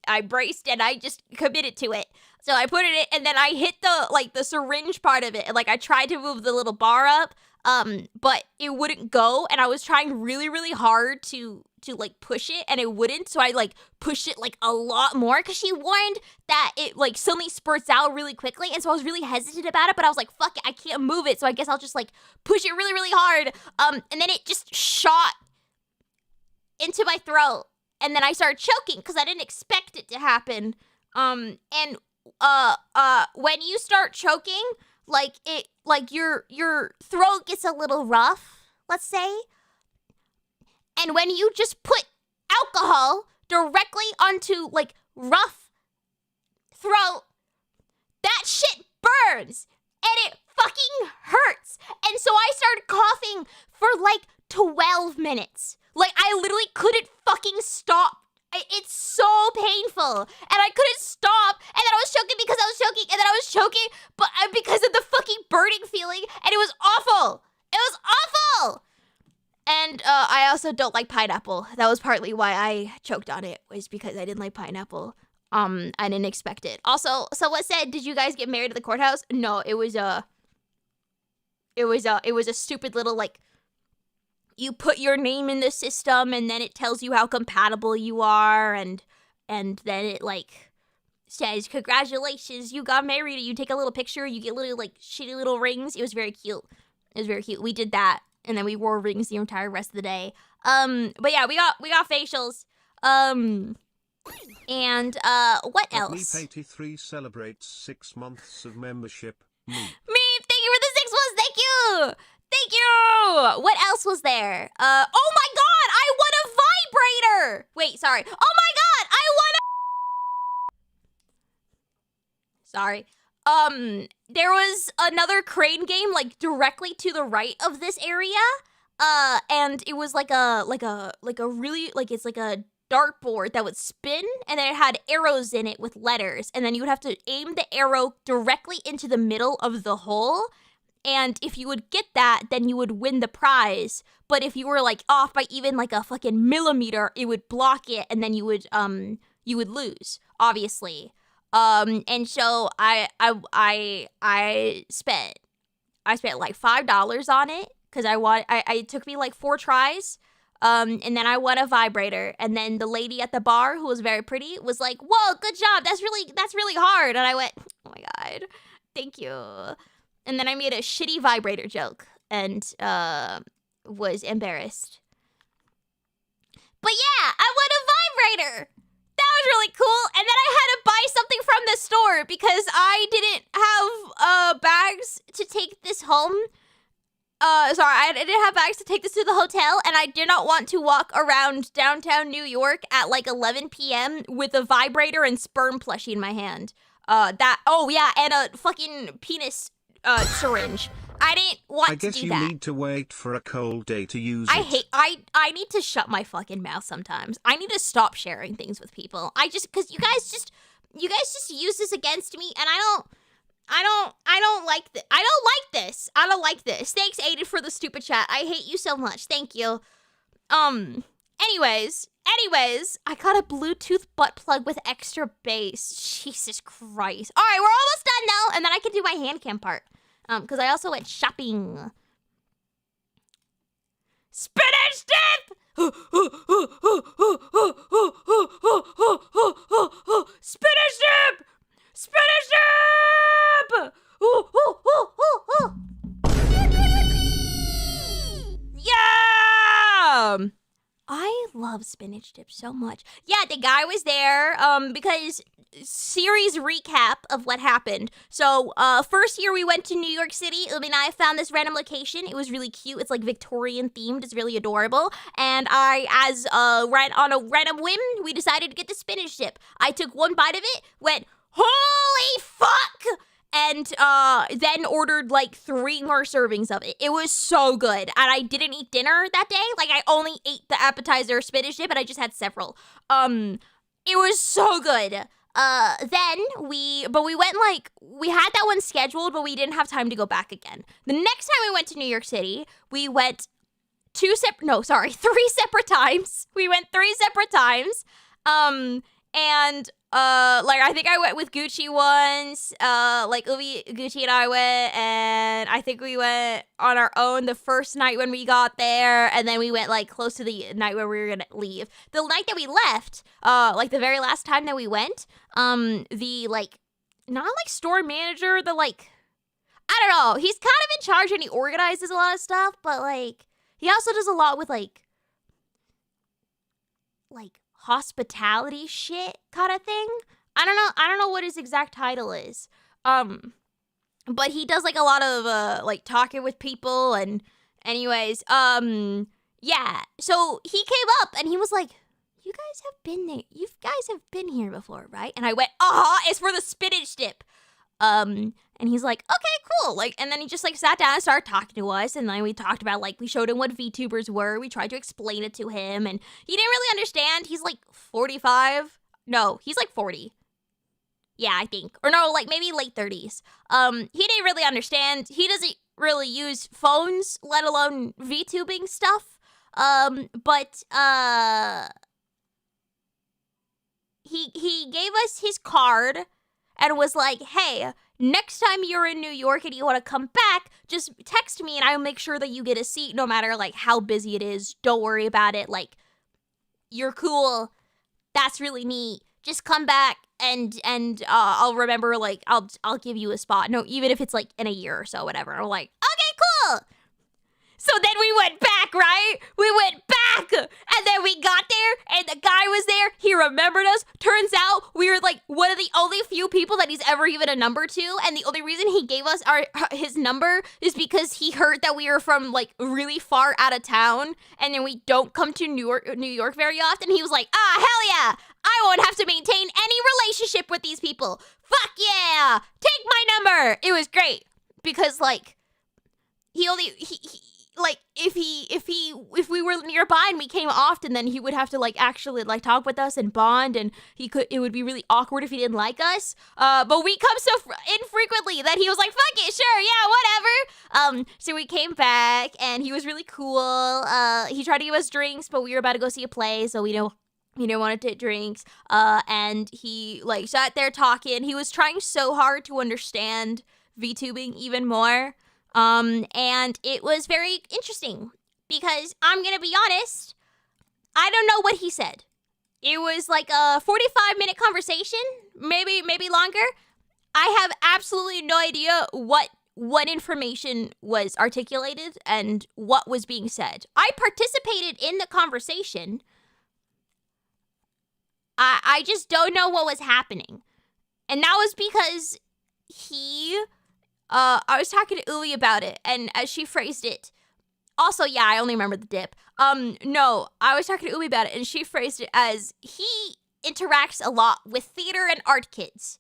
I braced, and I just committed to it. So I put it in, and then I hit the syringe part of it, and I tried to move the little bar up, but it wouldn't go, and I was trying really, really hard to push it, and it wouldn't, so I pushed it a lot more, because she warned that it suddenly spurts out really quickly, and so I was really hesitant about it, but I was like, fuck it, I can't move it, so I guess I'll just push it really, really hard, and then it just shot into my throat, and then I started choking, because I didn't expect it to happen, and when you start choking, your throat gets a little rough, let's say. And when you just put alcohol directly onto rough throat, that shit burns and it fucking hurts. And so I started coughing for 12 minutes. I literally couldn't fucking stop. It's so painful, and I couldn't stop, and then I was choking because I was choking, and then I was choking but because of the fucking burning feeling, and it was awful. It was awful. And I also don't like pineapple. That was partly why I choked on it, was because I didn't like pineapple. I didn't expect it. Also, someone said, "Did you guys get married at the courthouse?" No, it was a stupid little you put your name in the system, and then it tells you how compatible you are, and then it says, "Congratulations, you got married." You take a little picture, you get little shitty little rings. It was very cute. We did that, and then we wore rings the entire rest of the day. But yeah, we got facials. And what else? Meep83 celebrates 6 months of membership. Meep. Meep, thank you for the 6 months. Thank you. Thank you! What else was there? Oh my god! I won a vibrator! Wait, sorry. Oh my god! I won a... Sorry. There was another crane game, directly to the right of this area. And it was it's a dartboard that would spin, and then it had arrows in it with letters. And then you would have to aim the arrow directly into the middle of the hole. And if you would get that, then you would win the prize. But if you were off by even a fucking millimeter, it would block it, and then you would lose, obviously. And so I spent $5 on it, because it took me 4 tries. And then I won a vibrator, and then the lady at the bar, who was very pretty, was like, "Whoa, good job. That's really hard." And I went, "Oh my god, thank you." And then I made a shitty vibrator joke and was embarrassed. But yeah, I won a vibrator. That was really cool. And then I had to buy something from the store because I didn't have bags to take this home. I didn't have bags to take this to the hotel, and I did not want to walk around downtown New York at 11 p.m. with a vibrator and sperm plushie in my hand. And a fucking penis syringe. I didn't want to do that. I guess you need to wait for a cold day to use it. I need to shut my fucking mouth sometimes. I need to stop sharing things with people. Because you guys just use this against me, and I don't like this. I don't like this. Thanks, Aiden, for the stupid chat. I hate you so much. Thank you. Anyways, I got a Bluetooth butt plug with extra bass. Jesus Christ. All right, we're almost done now, and then I can do my hand cam part. Because I also went shopping. Spinning! Spinach dip! Spinach dip! Spinach dip! Yeah! I love spinach dip so much. Yeah, the guy was there because series recap of what happened. So first year we went to New York City. Umi and I found this random location. It was really cute. It's like Victorian themed. It's really adorable. And right on a random whim, we decided to get the spinach dip. I took one bite of it, went, holy fuck! And then ordered like 3 more servings of it. It was so good. And I didn't eat dinner that day. Like I only ate the appetizer spinach dip and I just had several. It was so good. Then we went like, we had that one scheduled, but we didn't have time to go back again. The next time we went to New York City, we went 3 separate times. We went 3 separate times. Like I think I went with Gucci once, like Gucci and I went, and I think we went on our own the first night when we got there, and then we went like close to the night where we were gonna leave. The night that we left, like the very last time that we went, the like, not like store manager, the like, I don't know, he's kind of in charge and he organizes a lot of stuff, but like, he also does a lot with like hospitality shit kind of thing. I don't know what his exact title is. But he does like a lot of like talking with people, and anyways, yeah. So he came up and he was like, "You guys have been there. You guys have been here before, right?" And I went, it's for the spinach dip." And he's like, "Okay, cool." Like, and then he just like sat down and started talking to us, and then we talked about like, we showed him what VTubers were. We tried to explain it to him, and he didn't really understand. He's like 45. No, he's like 40. Yeah, I think. Or no, like maybe late 30s. He didn't really understand. He doesn't really use phones, let alone VTubing stuff. But he gave us his card and was like, "Hey, next time you're in New York and you want to come back, just text me and I'll make sure that you get a seat no matter like how busy it is. Don't worry about it. Like, you're cool. That's really neat. Just come back and I'll remember, like, I'll give you a spot. No, even if it's like in a year or so, whatever." I'm like, "Okay, cool." So then we went back, right? We went back, and then we got there, and the guy was there. He remembered us. Turns out we were like one of the only few people that he's ever given a number to, and the only reason he gave us his number is because he heard that we were from like really far out of town, and then we don't come to New York very often. He was like, hell yeah, I won't have to maintain any relationship with these people. Fuck yeah, take my number. It was great because like he like if we were nearby and we came often, then he would have to like actually like talk with us and bond, and it would be really awkward if he didn't like us. But we come so infrequently that he was like, "Fuck it, sure, yeah, whatever." So we came back and he was really cool. He tried to give us drinks, but we were about to go see a play, so we didn't want to take drinks. And he like sat there talking. He was trying so hard to understand VTubing even more. And it was very interesting because I'm gonna be honest, I don't know what he said. It was like a 45-minute conversation, maybe longer. I have absolutely no idea what information was articulated and what was being said. I participated in the conversation. I just don't know what was happening. And that was because I was talking to Uli about it, and as she phrased it, also, yeah, I only remember the dip. No, I was talking to Uli about it, and she phrased it as he interacts a lot with theater and art kids.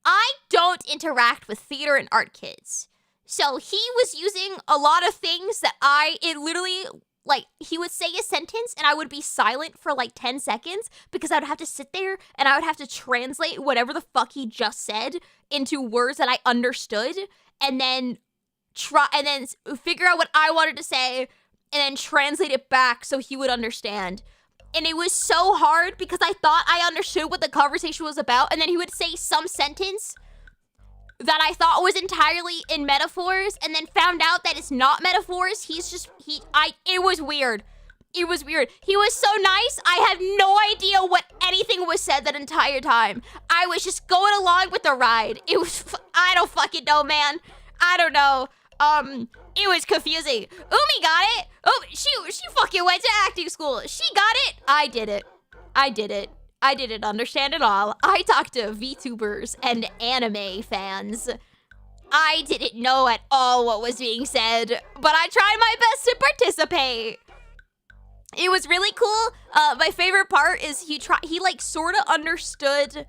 I don't interact with theater and art kids. So he was using a lot of things that it literally, like, he would say a sentence and I would be silent for like 10 seconds because I would have to sit there and I would have to translate whatever the fuck he just said into words that I understood, and then figure out what I wanted to say and then translate it back so he would understand. And it was so hard because I thought I understood what the conversation was about, and then he would say some sentence that I thought was entirely in metaphors, and then found out that it's not metaphors. It was weird. It was weird. He was so nice. I have no idea what anything was said that entire time. I was just going along with the ride. It was, I don't fucking know, man. I don't know. It was confusing. Umi got it. Oh, she fucking went to acting school. She got it. I did it. I didn't understand it all. I talked to VTubers and anime fans. I didn't know at all what was being said, but I tried my best to participate. It was really cool. My favorite part is he like sort of understood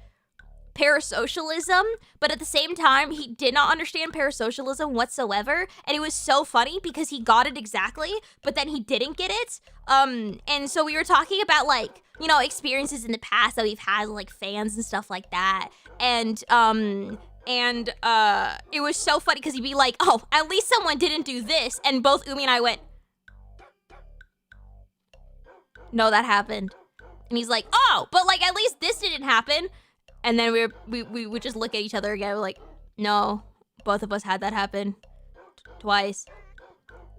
parasocialism, but at the same time, he did not understand parasocialism whatsoever. And it was so funny because he got it exactly, but then he didn't get it. And so we were talking about like, you know, experiences in the past that we've had like fans and stuff like that. And it was so funny because he'd be like, oh, at least someone didn't do this. And both Umi and I went, no, that happened. And he's like, oh, but like at least this didn't happen. And then we would just look at each other again, like, no, both of us had that happen twice.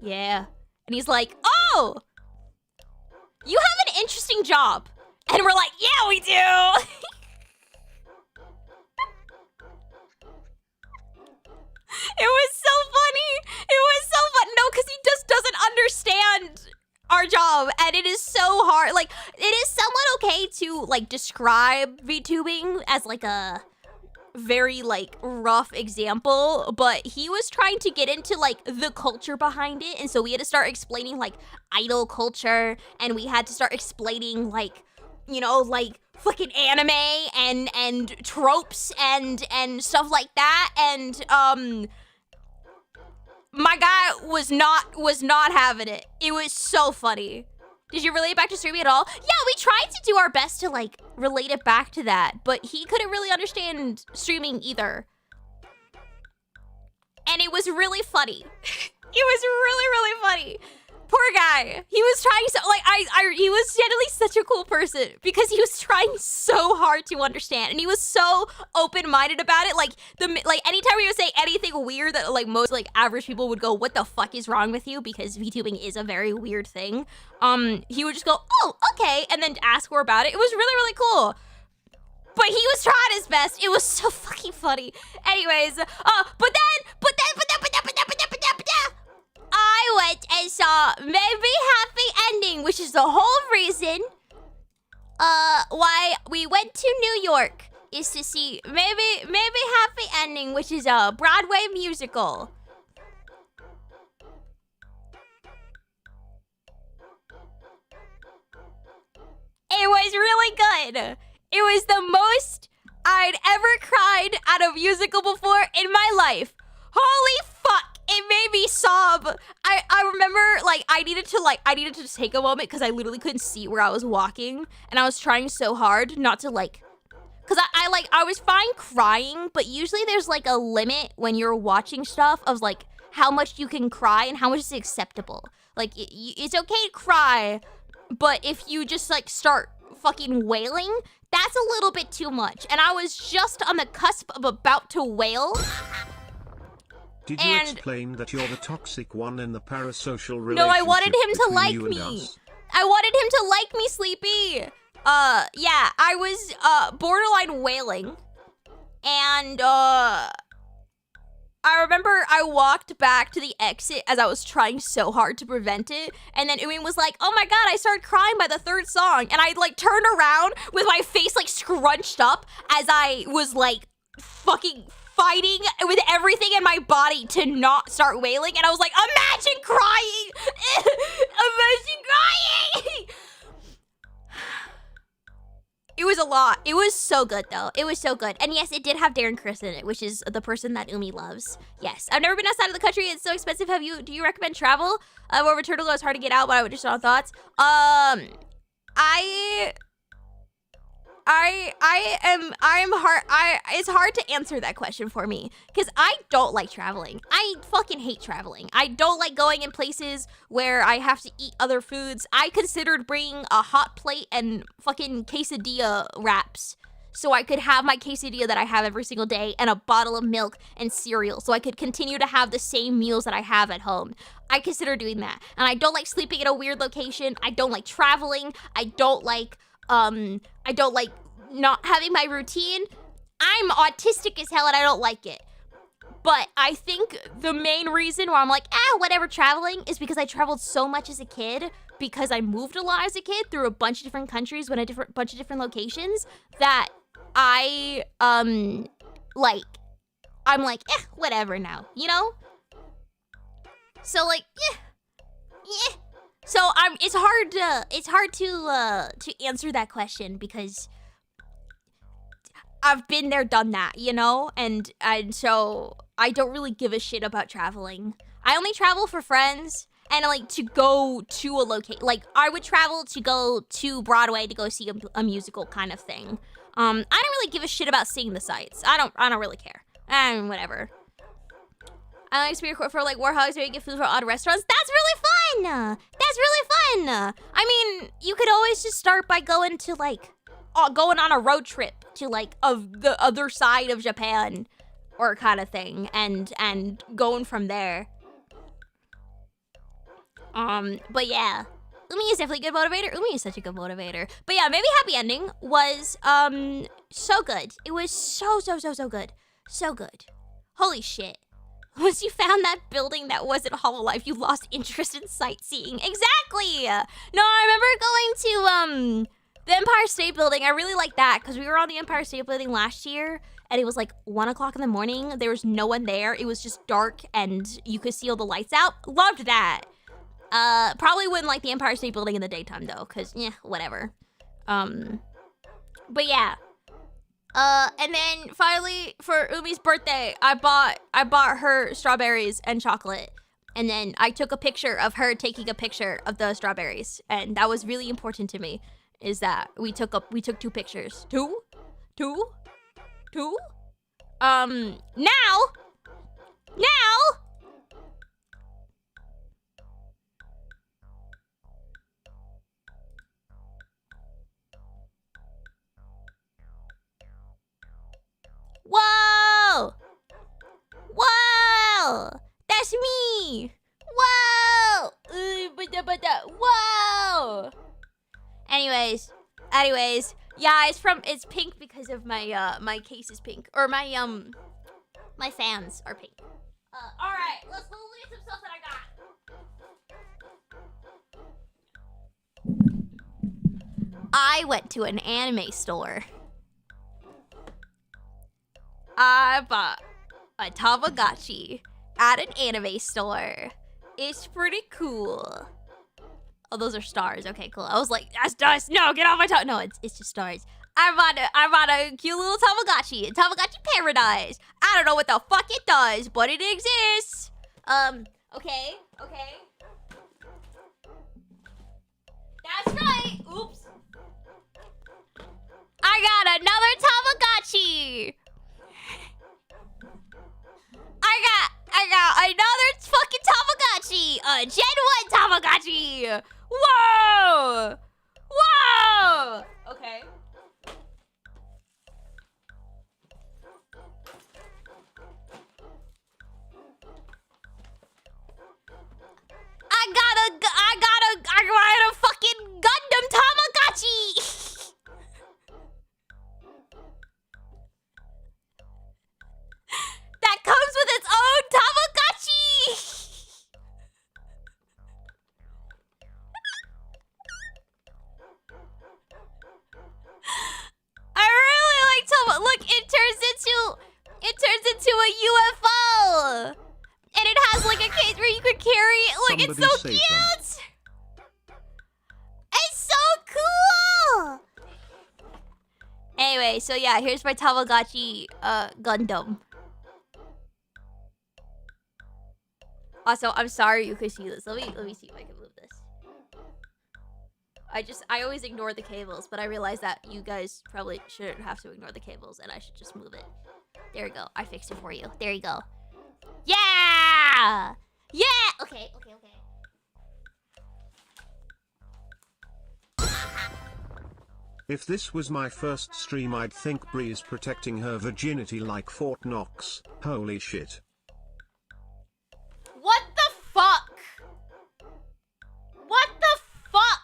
Yeah. And he's like, oh, you have an interesting job. And we're like, yeah, we do. It was so funny. It was so fun. No, because he just doesn't understand our job, and it is so hard. Like, it is somewhat okay to like describe VTubing as like a very like rough example, but he was trying to get into like the culture behind it, and so we had to start explaining like idol culture, and we had to start explaining like, you know, like fucking anime and tropes and stuff like that. And my guy was not having it. It was so funny. Did you relate back to streaming at all? Yeah, we tried to do our best to like relate it back to that, but he couldn't really understand streaming either. And it was really funny. It was really, really funny. Poor guy. He was trying so like he was generally such a cool person because he was trying so hard to understand, and he was so open-minded about it. Like anytime we would say anything weird that like most like average people would go, what the fuck is wrong with you? Because VTubing is a very weird thing. He would just go, oh, okay, and then ask more about it. It was really, really cool. But he was trying his best. It was so fucking funny. Anyways, but then I went and saw Maybe Happy Ending, which is the whole reason why we went to New York, is to see Maybe Happy Ending, which is a Broadway musical. It was really good. It was the most I'd ever cried at a musical before in my life. Holy fuck. It made me sob. I remember like I needed to just take a moment because I literally couldn't see where I was walking, and I was trying so hard not to like, because I was fine crying, but usually there's like a limit when you're watching stuff of like how much you can cry and how much is acceptable. Like it's okay to cry, but if you just like start fucking wailing, that's a little bit too much. And I was just on the cusp of about to wail. Did you explain that you're the toxic one in the parasocial relationship? No, I wanted him to like you and me. us? I wanted him to like me, Sleepy. Yeah, I was borderline wailing. And I remember I walked back to the exit as I was trying so hard to prevent it, and then Umin was like, oh my god, I started crying by the third song, and I like turned around with my face like scrunched up as I was like fucking fighting with everything in my body to not start wailing, and I was like, imagine crying! Imagine crying! It was a lot. It was so good, though. It was so good. And yes, it did have Darren Criss in it, which is the person that Umi loves. Yes. I've never been outside of the country. It's so expensive. Do you recommend travel? Over Turtle, it's hard to get out, but I would just on thoughts. It's hard to answer that question for me because I don't like traveling. I fucking hate traveling. I don't like going in places where I have to eat other foods. I considered bringing a hot plate and fucking quesadilla wraps so I could have my quesadilla that I have every single day and a bottle of milk and cereal so I could continue to have the same meals that I have at home. I consider doing that. And I don't like sleeping in a weird location. I don't like traveling. I don't like not having my routine. I'm autistic as hell and I don't like it. But I think the main reason why I'm like, whatever, traveling is because I traveled so much as a kid, because I moved a lot as a kid through a bunch of different countries, bunch of different locations, that I'm like, whatever now, you know? So like, So it's hard to answer that question because I've been there, done that, you know? And so I don't really give a shit about traveling. I only travel for friends and like to go to a location. Like I would travel to go to Broadway to go see a musical kind of thing. I don't really give a shit about seeing the sights. I don't really care. Whatever. I like to be recorded for like warhogs where you get food from odd restaurants. That's really fun. That's really fun. I mean, you could always just start by going to like going on a road trip to like of the other side of Japan or kind of thing and going from there. But yeah, Umi is definitely a good motivator. Umi is such a good motivator. But yeah, maybe Happy Ending was so good. It was so good. So good. Holy shit. Once you found that building that wasn't Hololive, you lost interest in sightseeing. Exactly! No, I remember going to the Empire State Building. I really like that because we were on the Empire State Building last year and it was like 1 o'clock in the morning. There was no one there. It was just dark and you could see all the lights out. Loved that. Probably wouldn't like the Empire State Building in the daytime though, cause whatever. But yeah. And then finally for Umi's birthday, I bought her strawberries and chocolate. And then I took a picture of her taking a picture of the strawberries. And that was really important to me, is that we took 2 pictures. Two? Now Whoa! That's me! Whoa! Whoa! Anyways, yeah, it's pink because of my my case is pink, or my fans are pink. All right, let's look at some stuff that I got. I went to an anime store. I bought a Tamagotchi at an anime store. It's pretty cool. Oh, those are stars. Okay, cool. I was like, that's dust. No, get off my top. No, it's just stars. I bought a cute little Tamagotchi. Tamagotchi Paradise. I don't know what the fuck it does, but it exists. Okay. That's right. Oops. I got another Tamagotchi. I got another fucking Tamagotchi! A Gen 1 Tamagotchi! Whoa! Okay. I got a fucking Gundam Tamagotchi! That comes with its own Tamagotchi! I really like Tamagotchi. Look, it turns into a UFO! And it has like a case where you could carry it. Look, it's so cute! It's so cool! Anyway, so yeah, here's my Tamagotchi Gundam. Also, I'm sorry you could see this. Let me see if I can move this. I always ignore the cables, but I realize that you guys probably shouldn't have to ignore the cables and I should just move it. There we go. I fixed it for you. There you go. Yeah! Yeah! Okay. If this was my first stream, I'd think Bri is protecting her virginity like Fort Knox. Holy shit. What the fuck? What the fuck?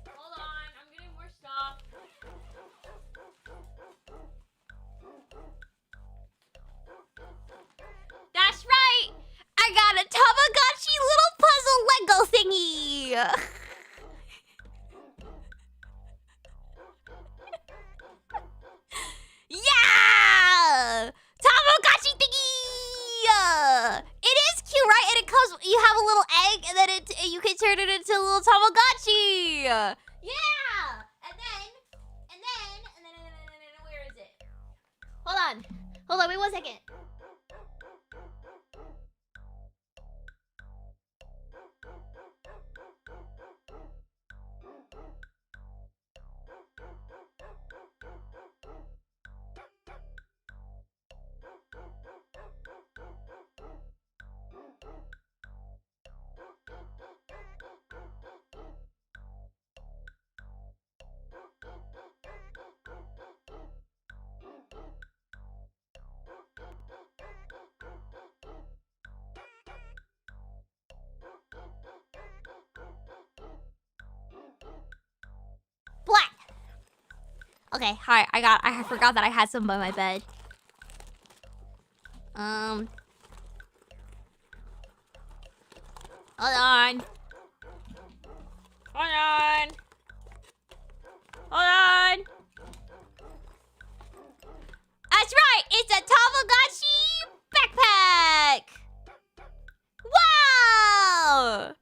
Hold on, I'm getting more stuff. That's right! I got a Tamagotchi little puzzle Lego thingy! Yeah! Tamagotchi thingy! It is cute, right? And it comes, you have a little egg, and then you can turn it into a little Tamagotchi! Yeah! And then, where is it? Hold on, wait 1 second. Black. Okay, hi. I forgot that I had some by my bed. Hold on. That's right. It's a Tamagotchi backpack. Wow.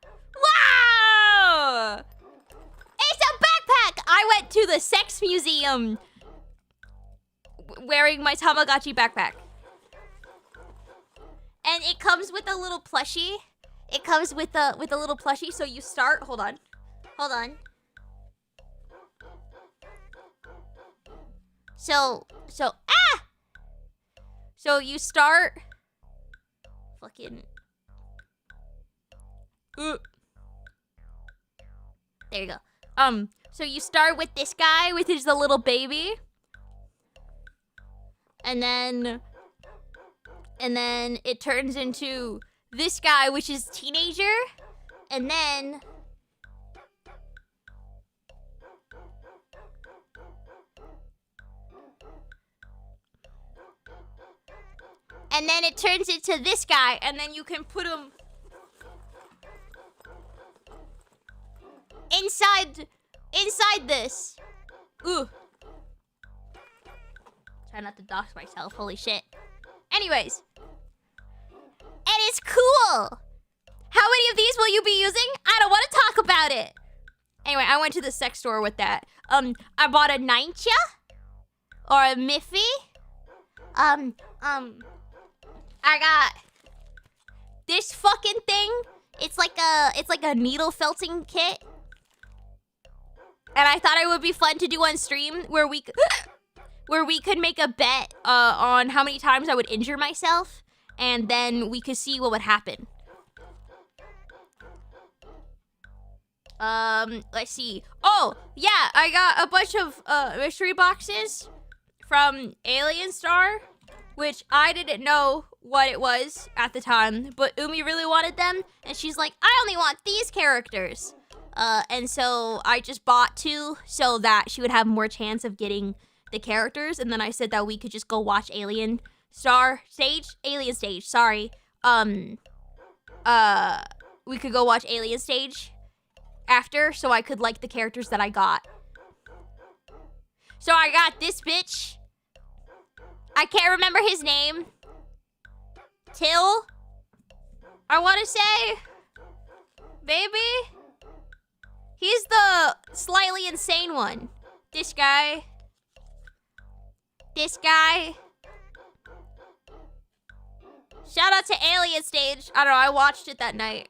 It's a backpack! I went to the sex museum wearing my Tamagotchi backpack. And it comes with a little plushie. It comes with a little plushie, so you start, hold on. So you start fucking there you go. So you start with this guy with his little baby. And then it turns into this guy, which is teenager. And then it turns into this guy, and then you can put him inside this. Ooh. Try not to dox myself, holy shit. Anyways. And it's cool! How many of these will you be using? I don't want to talk about it. Anyway, I went to the sex store with that. I bought a Ninja. Or a Miffy. I got this fucking thing. It's like a needle felting kit. And I thought it would be fun to do on stream where we could make a bet on how many times I would injure myself, and then we could see what would happen. Let's see. Oh, yeah, I got a bunch of mystery boxes from Alien Star, which I didn't know what it was at the time, but Umi really wanted them, and she's like, I only want these characters. And so I just bought 2 so that she would have more chance of getting the characters, and then I said that we could just go watch Alien Stage, sorry. We could go watch Alien Stage after, so I could like the characters that I got. So I got this bitch. I can't remember his name. Till, I want to say. Baby. He's the slightly insane one. This guy. Shout out to Alien Stage. I don't know, I watched it that night.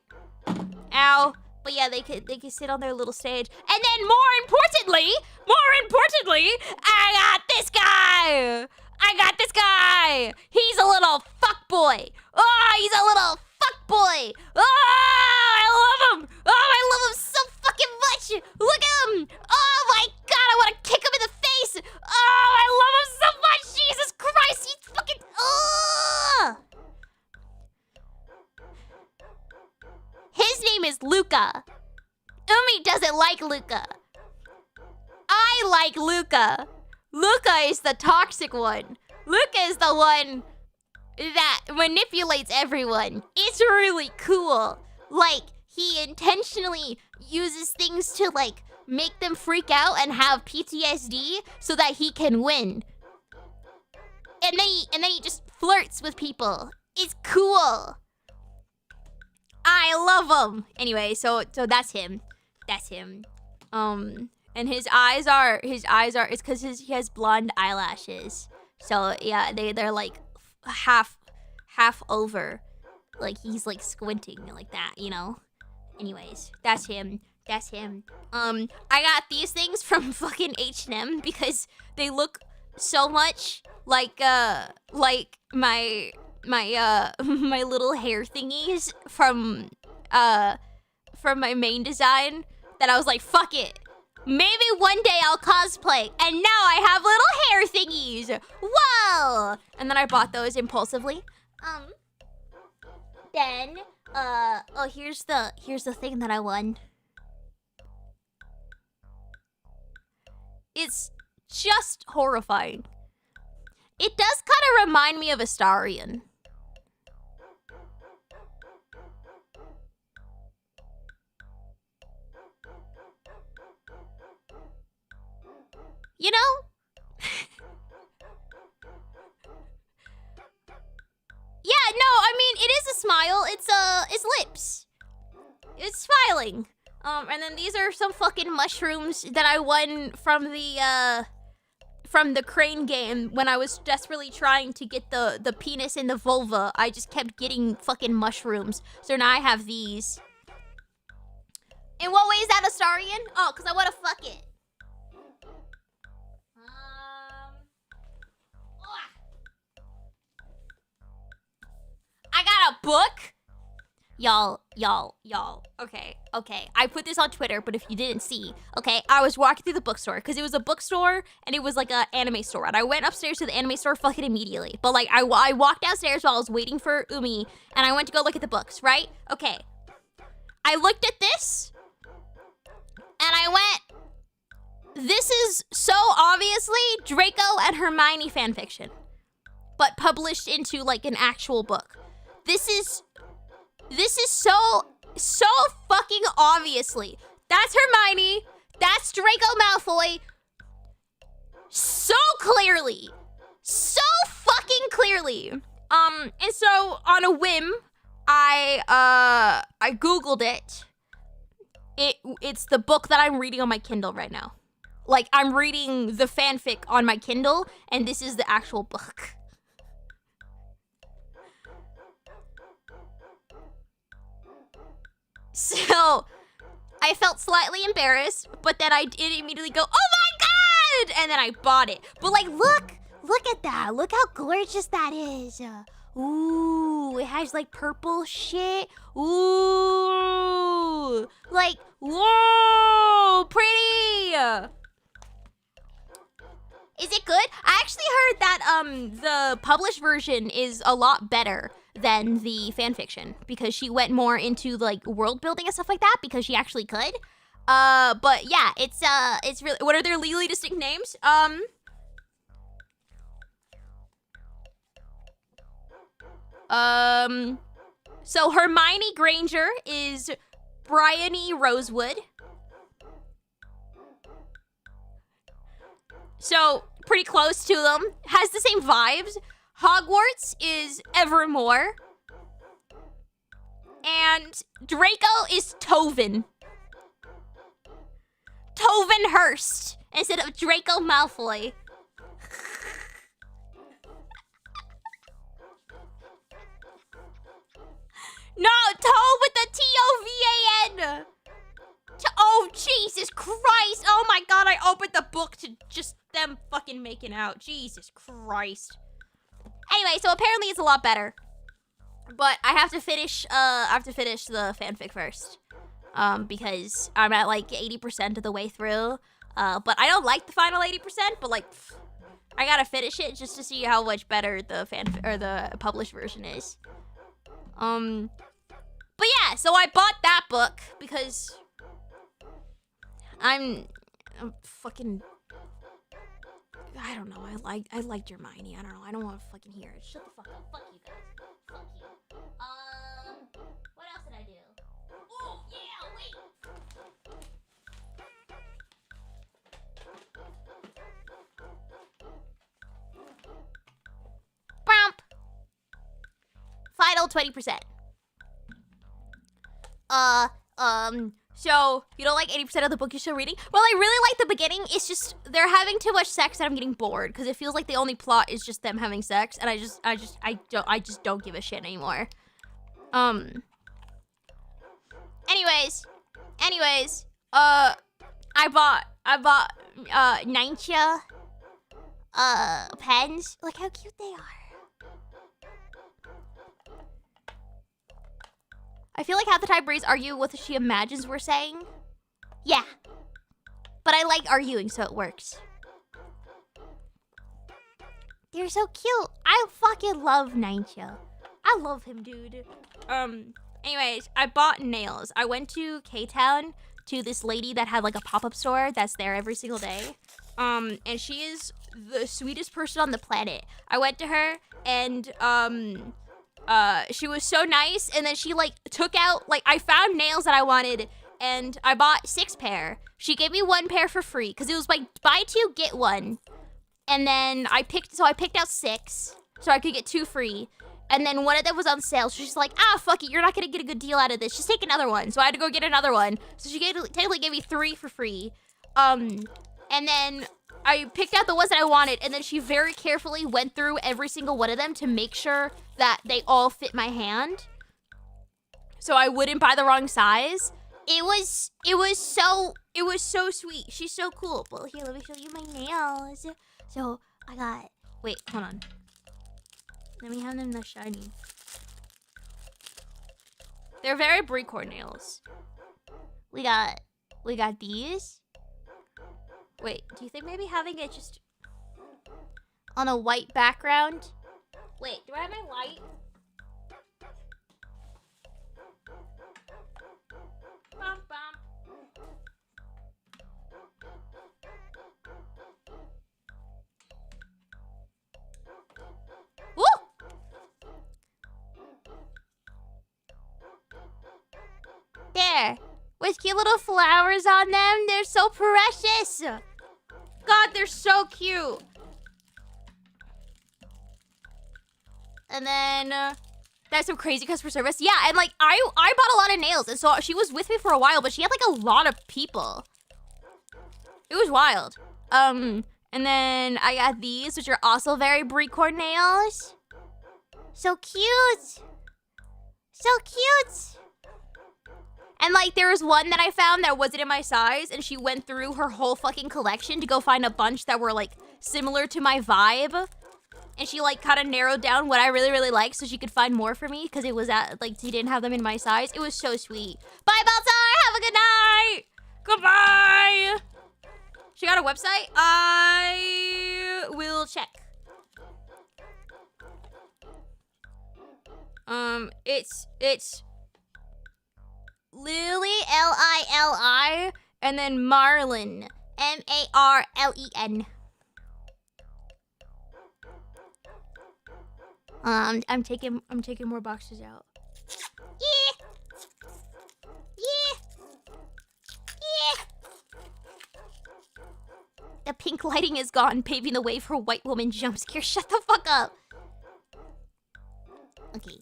Ow. But yeah, they could sit on their little stage. And then more importantly, I got this guy. He's a little fuckboy. Oh, he's a little fuckboy. Oh, I love him. Oh, I love him so fucking much. Look at him! Oh my god, I want to kick him in the face! Oh, I love him so much! Jesus Christ, he's fucking... Ugh! His name is Luca. Umi doesn't like Luca. I like Luca. Luca is the toxic one. Luca is the one that manipulates everyone. It's really cool. Like, he intentionally uses things to, like, make them freak out and have PTSD so that he can win. And then he just flirts with people. It's cool. I love him. Anyway, so that's him. That's him. And his eyes are it's because he has blonde eyelashes. So yeah, they're like half over. Like he's like squinting like that, you know? Anyways, that's him. That's him. I got these things from fucking H&M because they look so much like my my little hair thingies from my main design that I was like, fuck it. Maybe one day I'll cosplay, and now I have little hair thingies. Whoa! And then I bought those impulsively. Then, oh, here's the thing that I won. It's just horrifying. It does kind of remind me of Astarion. You know? Yeah, no, I mean, it is a smile. It's lips. It's smiling. And then these are some fucking mushrooms that I won from the crane game when I was desperately trying to get the penis and the vulva. I just kept getting fucking mushrooms. So now I have these. In what way is that Astarion? Oh, because I want to fuck it. I got a book. Y'all. Okay. I put this on Twitter, but if you didn't see, okay, I was walking through the bookstore because it was a bookstore and it was like an anime store. And I went upstairs to the anime store fucking immediately. But like, I walked downstairs while I was waiting for Umi and I went to go look at the books, right? Okay. I looked at this and I went, this is so obviously Draco and Hermione fanfiction, but published into like an actual book. This is so fucking obviously. That's Hermione. That's Draco Malfoy. So clearly. So fucking clearly. And so on a whim, I Googled it. It's the book that I'm reading on my Kindle right now. Like, I'm reading the fanfic on my Kindle, and this is the actual book. So, I felt slightly embarrassed, but then I did immediately go, oh my god! And then I bought it. But like, look at that. Look how gorgeous that is. Ooh, it has like purple shit. Ooh, like, whoa, pretty. Is it good? I actually heard that the published version is a lot better than the fanfiction because she went more into like world building and stuff like that because she actually could. But yeah, it's really, what are their legally distinct names? So Hermione Granger is Bryony Rosewood. So pretty close to them. Has the same vibes. Hogwarts is Evermore. And Draco is Tovin. Tovin Hurst instead of Draco Malfoy. No, Tove with the T-O-V-A-N. Oh, Jesus Christ. Oh my god, I opened the book to just them fucking making out. Jesus Christ. Anyway, so apparently it's a lot better. But I have to finish the fanfic first. because I'm at like 80% of the way through. But I don't like the final 80%, but like, I gotta finish it just to see how much better the the published version is. But yeah, so I bought that book because I'm fucking, I don't know. I liked Hermione. I don't know. I don't want to fucking hear it. Shut the fuck up. Fuck you guys. Fuck you. What else did I do? Oh yeah, wait. Bump. Final 20%. So you don't like 80% of the book you're still reading? Well, I really like the beginning. It's just they're having too much sex and I'm getting bored because it feels like the only plot is just them having sex, and I just don't give a shit anymore. Anyways, I bought Ninja pens. Look how cute they are. I feel like half the time Breeze argue with what she imagines we're saying. Yeah. But I like arguing, so it works. They're so cute. I fucking love Ninja. I love him, dude. Anyways, I bought nails. I went to K-Town to this lady that had like a pop-up store that's there every single day. And she is the sweetest person on the planet. I went to her and she was so nice, and then she like took out, like, I found nails that I wanted and I bought 6 pair. She gave me 1 pair for free because it was like buy 2 get 1. And then I picked out 6 so I could get 2 free. And then one of them was on sale. So she's like, fuck it, you're not gonna get a good deal out of this. Just take another one. So I had to go get another one. So she technically gave me 3 for free. And then I picked out the ones that I wanted, and then she very carefully went through every single one of them to make sure that they all fit my hand, so I wouldn't buy the wrong size. It was so sweet. She's so cool. Well, here, let me show you my nails. So I got, wait, hold on. Let me have them the shiny. They're very Brie-core nails. We got these. Wait, do you think maybe having it just on a white background? Wait, do I have my light? Bum, bum. Woo! There. With cute little flowers on them. They're so precious. God, they're so cute. And then that's some crazy customer service. Yeah, and like I bought a lot of nails, and so she was with me for a while, but she had like a lot of people. It was wild. And then I got these, which are also very Brie-core nails. So cute. So cute. And like there was one that I found that wasn't in my size, and she went through her whole fucking collection to go find a bunch that were like similar to my vibe. And she like kind of narrowed down what I really liked so she could find more for me because it was at like she didn't have them in my size. It was so sweet. Bye, Baltar. Have a good night. Goodbye. She got a website? I will check. It's Lily, Lili, and then Marlen, Marlen. I'm taking more boxes out. Yeah. The pink lighting is gone, paving the way for white woman jump scare. Shut the fuck up. Okay.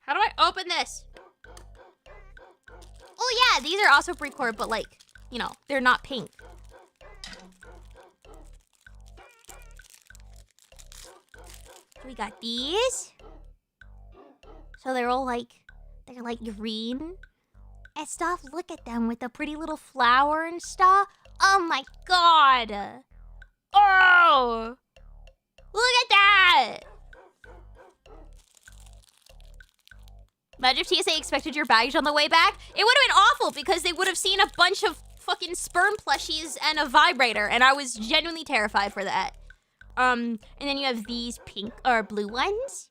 How do I open this? Oh yeah, these are also Brie-core, but like, you know, they're not pink. We got these. So they're all like, they're like green and stuff. Look at them with the pretty little flower and stuff. Oh my god. Oh, look at that. Imagine if TSA expected your baggage on the way back. It would have been awful because they would have seen a bunch of fucking sperm plushies and a vibrator, and I was genuinely terrified for that. And then you have these pink or blue ones.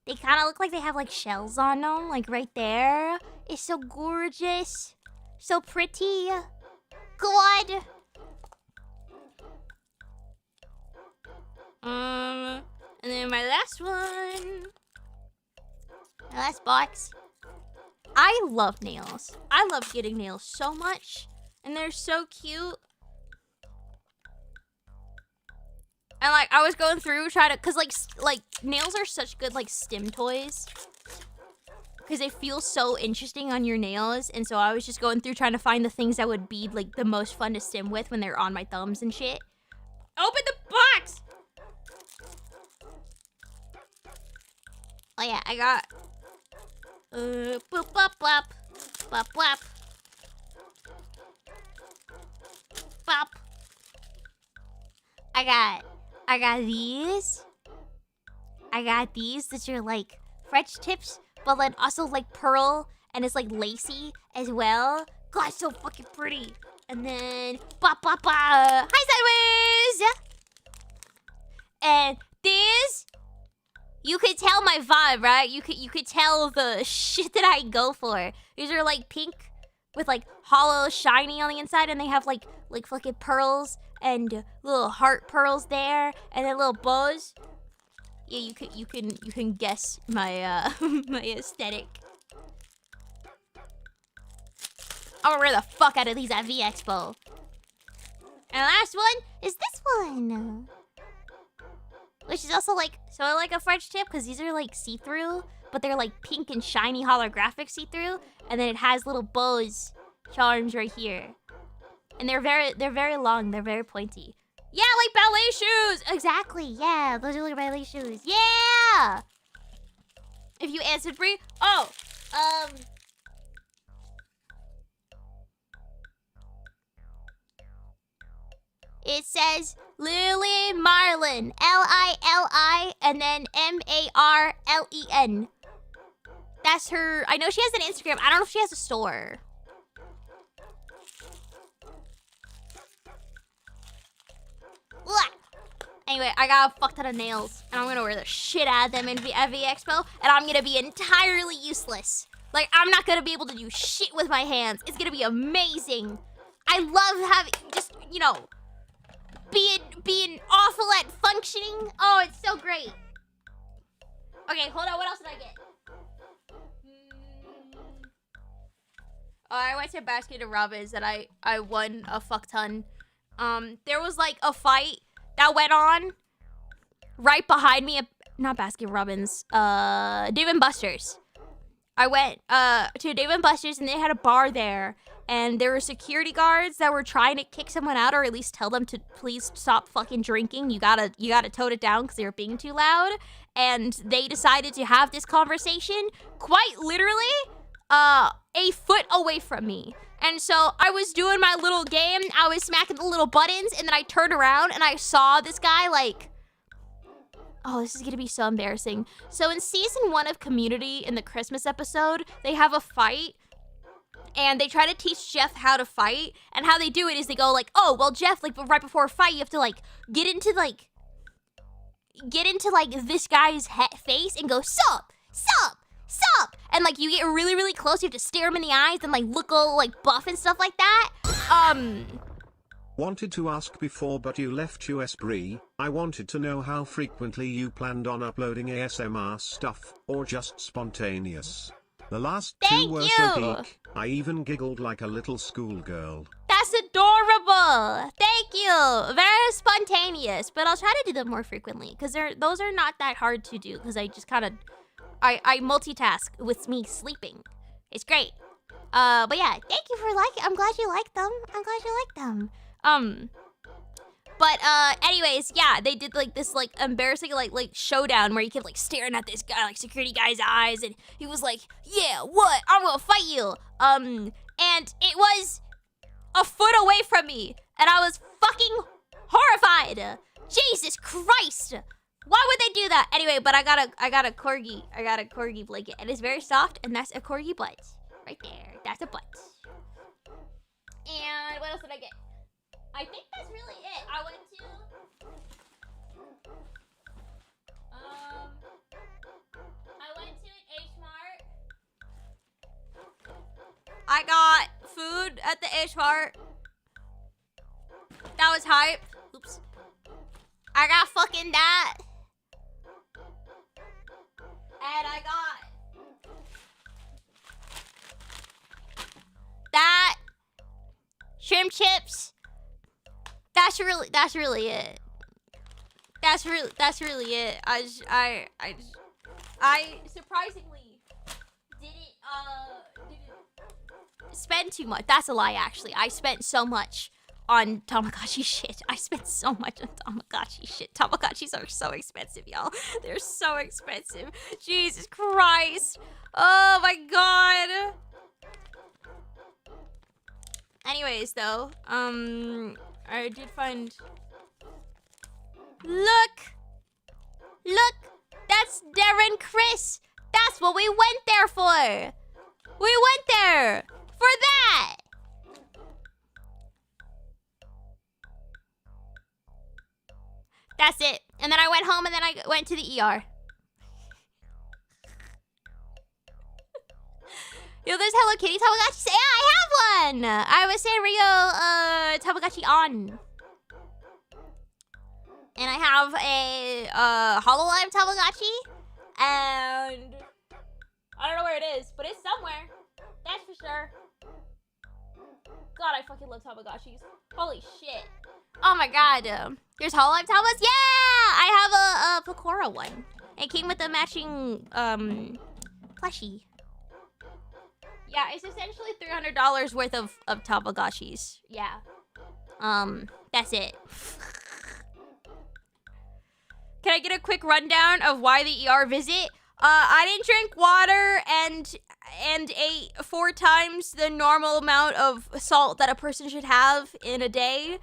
They kind of look like they have like shells on them, like right there. It's so gorgeous, so pretty. Good. And then my last one. My last box. I love nails. I love getting nails so much. And they're so cute. And like I was going through trying to, cause like nails are such good like stim toys. Cause they feel so interesting on your nails. And so I was just going through trying to find the things that would be like the most fun to stim with when they're on my thumbs and shit. Open the box! Oh yeah, I got boop bop bop bop bop bop. I got these. I got these that are like French tips, but then also like pearl, and it's like lacy as well. God, it's so fucking pretty. And then bop bop bop. Hi sideways. And these. You could tell my vibe, right? You could tell the shit that I go for. These are like pink with like hollow shiny on the inside, and they have like fucking pearls and little heart pearls there, and then little bows. Yeah, you can guess my my aesthetic. I'm gonna wear the fuck out of these at V Expo. And the last one is this one. Which is also like, so I like a French tip because these are like see-through, but they're like pink and shiny holographic see-through, and then it has little bows, charms right here, and they're very long, they're very pointy. Yeah, like ballet shoes. Exactly. Yeah, those are like ballet shoes. Yeah. If you answered Bri, it says Lily Marlin, Lili, and then Marlen. That's her. I know she has an Instagram. I don't know if she has a store. Anyway, I got a fuck ton of nails, and I'm gonna wear the shit out of them at V Expo, and I'm gonna be entirely useless. Like, I'm not gonna be able to do shit with my hands. It's gonna be amazing. I love having, just, you know, being awful at functioning. Oh, it's so great. Okay, hold on. What else did I get? Oh, I went to Basket Robbins and I won a fuck ton. There was like a fight that went on right behind me. Not Basket Robbins. Dave & Buster's. I went to Dave & Buster's, and they had a bar there. And there were security guards that were trying to kick someone out, or at least tell them to please stop fucking drinking. You gotta tone it down because they were being too loud. And they decided to have this conversation quite literally a foot away from me. And so I was doing my little game. I was smacking the little buttons, and then I turned around and I saw this guy like, oh, this is gonna be so embarrassing. So in season 1 of Community, in the Christmas episode, they have a fight. And they try to teach Jeff how to fight, and how they do it is they go like, oh, well, Jeff, like, right before a fight, you have to like get into this guy's face and go, sup, and like you get really, really close. You have to stare him in the eyes and like look all like buff and stuff like that. Wanted to ask before, but you left US Bri. I wanted to know how frequently you planned on uploading ASMR stuff, or just spontaneous. The last two were so peak, I even giggled like a little schoolgirl. That's adorable. Thank you. Very spontaneous, but I'll try to do them more frequently because those are not that hard to do because I just kind of I multitask with me sleeping. It's great. But yeah, thank you for liking. I'm glad you like them. But anyways, yeah, they did like this like embarrassing like showdown where you kept like staring at this guy, like security guy's eyes, and he was like, yeah, what? I'm gonna fight you. And it was a foot away from me, and I was fucking horrified. Jesus Christ. Why would they do that? Anyway, but I got a corgi blanket, and it's very soft, and that's a corgi butt. Right there. That's a butt. And what else did I get? I think that's really it. I went to an H Mart. I got food at the H Mart. That was hype. Oops. I got fucking that. And I got that. Shrimp chips. That's really it. That's really it. I surprisingly didn't spend too much. That's a lie, actually. I spent so much on Tamagotchi shit. I spent so much on Tamagotchi shit. Tamagotchis are so expensive, y'all. They're so expensive. Jesus Christ. Oh my god. Anyways, though, I did find... Look! That's Darren Chris! That's what we went there for! We went there! For that! That's it. And then I went home and then I went to the ER. Yo, there's Hello Kitty Tamagotchi. Yeah, I have one! I was Sanrio Tamagotchi on. And I have a Hololive Tamagotchi. And I don't know where it is, but it's somewhere. That's for sure. God, I fucking love Tamagotchis. Holy shit. Oh my god. There's Hololive Tamas? Yeah! I have a Pecora one. It came with a matching plushie. Yeah, it's essentially $300 worth of Tamagotchis. Yeah. That's it. Can I get a quick rundown of why the ER visit? I didn't drink water and ate 4 times the normal amount of salt that a person should have in a day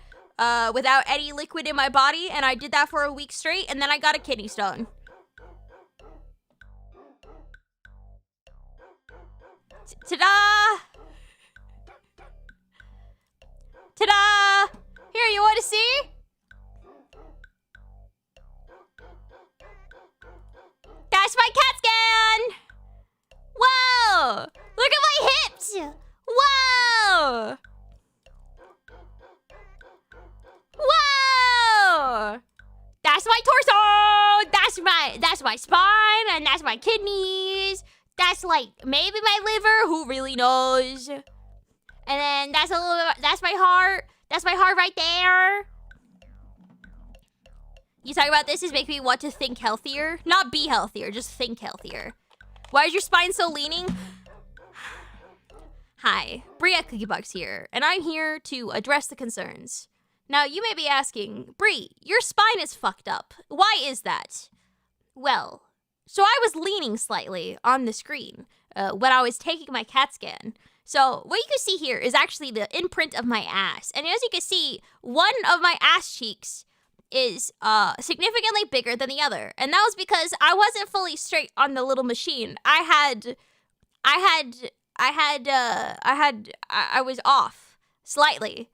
without any liquid in my body, and I did that for a week straight, and then I got a kidney stone. Ta-da! Ta-da! Here, you want to see? That's my CAT scan! Whoa! Look at my hips! Whoa! Whoa! That's my torso! That's my spine, and that's my kidneys. That's like maybe my liver, who really knows? And then that's my heart. That's my heart right there. You talking about this is making me want to think healthier. Not be healthier, just think healthier. Why is your spine so leaning? Hi, BriAtCookiebox here, and I'm here to address the concerns. Now, you may be asking, Bri, your spine is fucked up. Why is that? Well, so I was leaning slightly on the screen when I was taking my CAT scan. So what you can see here is actually the imprint of my ass. And as you can see, one of my ass cheeks is significantly bigger than the other. And that was because I wasn't fully straight on the little machine. I was off slightly.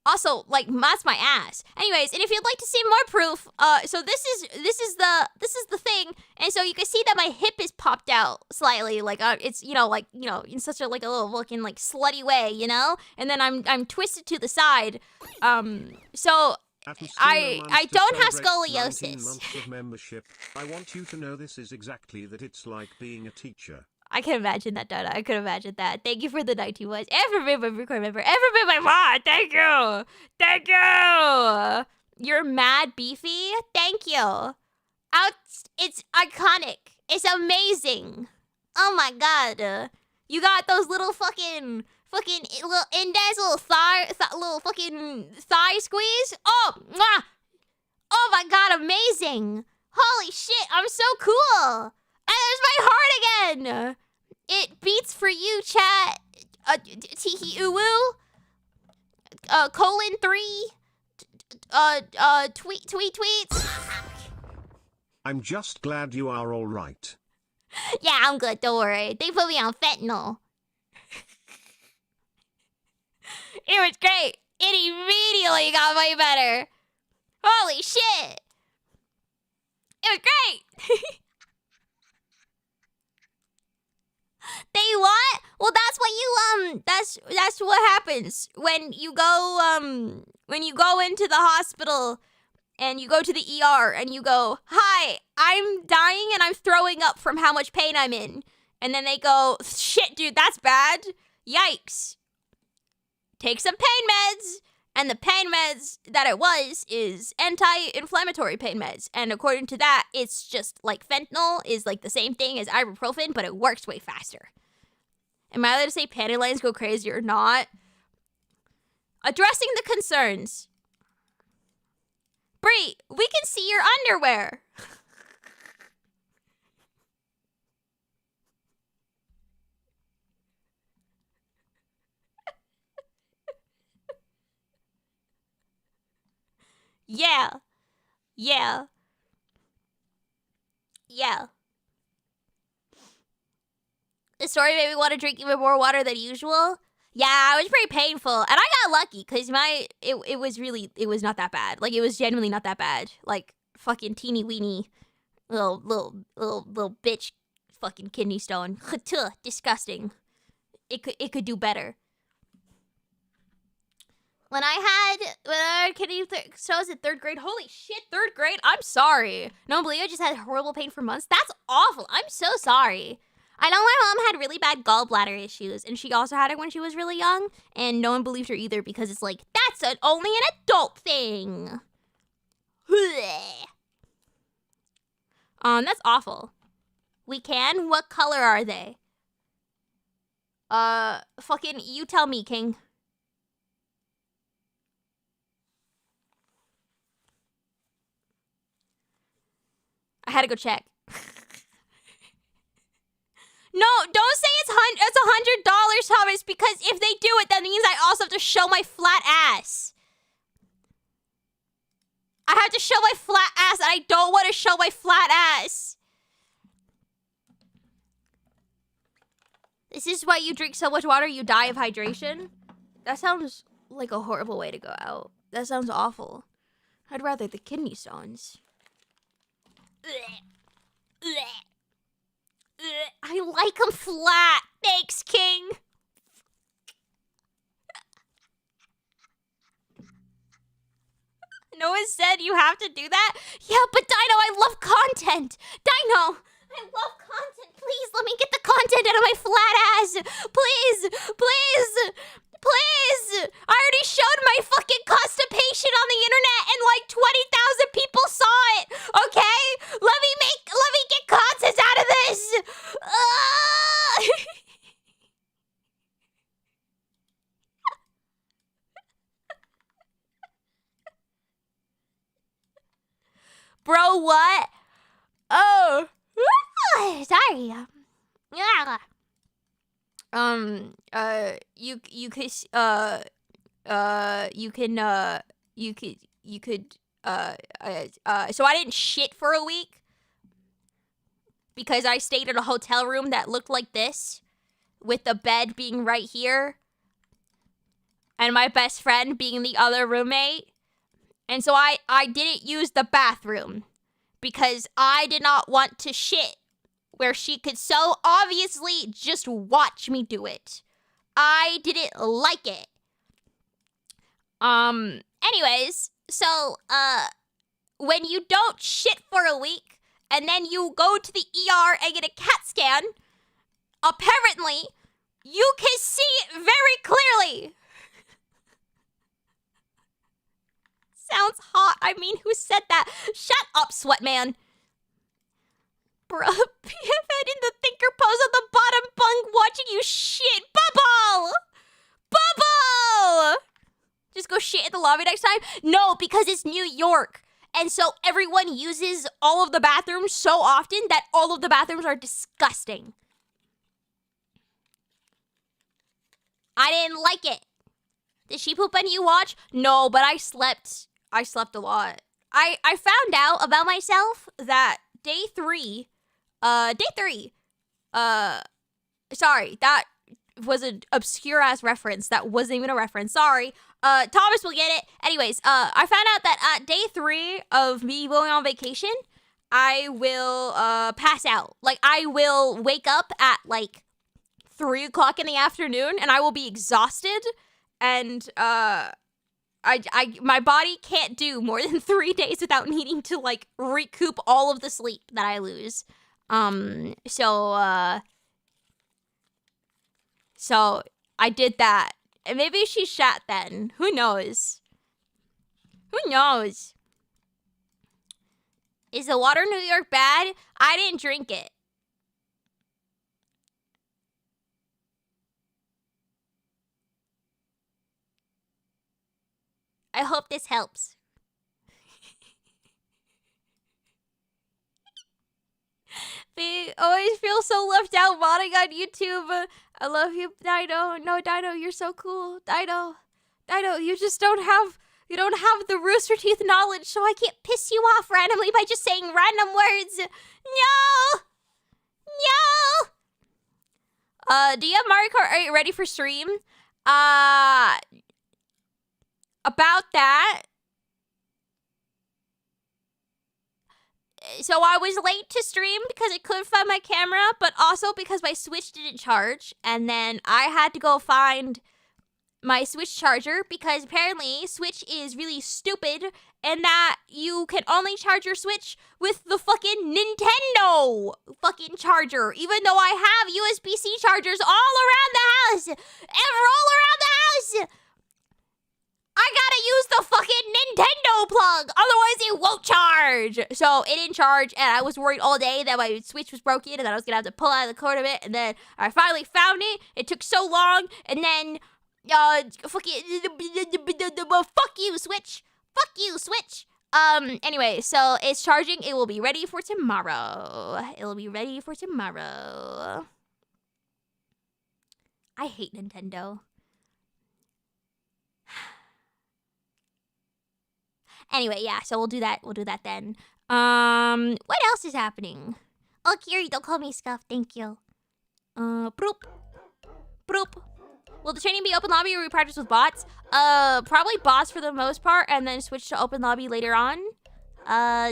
Also, like, that's my ass. Anyways, and if you'd like to see more proof, so this is the thing, and so you can see that my hip is popped out slightly, like it's in such a like a little looking like slutty way, you know, and then I'm twisted to the side, so I don't have scoliosis. 19 months of membership. I want you to know this is exactly that. It's like being a teacher. I can imagine that, Donna. I could imagine that. Thank you for the 19 months. Ever been my record member. Ever been my mod. Thank you. Thank you. You're mad beefy. Thank you. It's iconic. It's amazing. Oh my god. You got those little fucking little index, little fucking thigh squeeze. Oh, mwah. Oh my god, amazing. Holy shit, I'm so cool. And there's my heart again! It beats for you, chat. Tee-hee-oo-woo. :3. Tweets. I'm just glad you are all right. Yeah, I'm good. Don't worry. They put me on fentanyl. It was great. It immediately got way better. Holy shit. It was great. They what? Well, that's what you that's what happens when you go into the hospital and you go to the ER and you go, "Hi, I'm dying and I'm throwing up from how much pain I'm in." And then they go, "Shit, dude, that's bad. Yikes. Take some pain meds." And the pain meds that it was is anti-inflammatory pain meds. And according to that, it's just like fentanyl is like the same thing as ibuprofen, but it works way faster. Am I allowed to say panty lines go crazy or not? Addressing the concerns. Bri, we can see your underwear. Yeah. Yeah. Yeah. The story made me want to drink even more water than usual. Yeah, it was pretty painful. And I got lucky because it was not that bad. Like, it was genuinely not that bad. Like, fucking teeny weeny little bitch fucking kidney stone. Disgusting. It could do better. When I had kidney stones in 3rd grade, holy shit, 3rd grade? I'm sorry. No, believe I just had horrible pain for months. That's awful. I'm so sorry. I know my mom had really bad gallbladder issues, and she also had it when she was really young, and no one believed her either because it's like, that's only an adult thing. That's awful. We can? What color are they? Fucking, you tell me, King. I had to go check. No, don't say it's $100, Thomas, because if they do it, that means I also have to show my flat ass. I have to show my flat ass, and I don't want to show my flat ass. This is why you drink so much water, you die of hydration? That sounds like a horrible way to go out. That sounds awful. I'd rather the kidney stones. I like them flat. Thanks, King. No one said you have to do that? Yeah, but Dino, I love content. Dino, I love content. Please, let me get the content out of my flat ass. Please, please, please. I already showed my fucking constipation on the internet and like 20,000 people saw it. Okay? Let me get content out of this. Bro, what? Oh. Sorry. Yeah. So I didn't shit for a week because I stayed in a hotel room that looked like this with the bed being right here and my best friend being the other roommate. And so I didn't use the bathroom because I did not want to shit where she could so obviously just watch me do it. I didn't like it. Anyways, so, when you don't shit for a week and then you go to the ER and get a CAT scan, apparently you can see it very clearly. Sounds hot. I mean, who said that? Shut up, Sweatman. Bro, PFN in the thinker pose on the bottom bunk watching you shit. Bubble! Bubble! Just go shit at the lobby next time? No, because it's New York. And so everyone uses all of the bathrooms so often that all of the bathrooms are disgusting. I didn't like it. Did she poop when you watch? No, but I slept a lot. I found out about myself that day three, sorry, that was an obscure ass reference. That wasn't even a reference. Sorry. Thomas will get it. Anyways, I found out that at day 3 of me going on vacation, I will pass out. Like, I will wake up at like 3 o'clock in the afternoon, and I will be exhausted, and my body can't do more than 3 days without needing to like recoup all of the sleep that I lose. So I did that. And maybe she shat then. Who knows? Who knows? Is the water in New York bad? I didn't drink it. I hope this helps. They always feel so left out modding on YouTube. I love you, Dino. No, Dino, you're so cool. Dino, you just don't have the Rooster Teeth knowledge, so I can't piss you off randomly by just saying random words. No! Do you have Mario Kart 8 ready for stream? About that. So I was late to stream because I couldn't find my camera, but also because my Switch didn't charge. And then I had to go find my Switch charger because apparently Switch is really stupid and that you can only charge your Switch with the fucking Nintendo fucking charger. Even though I have USB-C chargers all around the house. All around the house. I gotta use the fucking Nintendo plug, otherwise it won't charge. So it didn't charge, and I was worried all day that my Switch was broken, and that I was gonna have to pull out of the cord of it. And then I finally found it. It took so long, and then fuck you, Switch. Fuck you, Switch. Anyway, so it's charging. It will be ready for tomorrow. I hate Nintendo. Anyway, yeah, so we'll do that then. What else is happening? Oh, Kiri, don't call me Scuff, thank you. Broop. Will the training be open lobby or we practice with bots? Probably bots for the most part, and then switch to open lobby later on.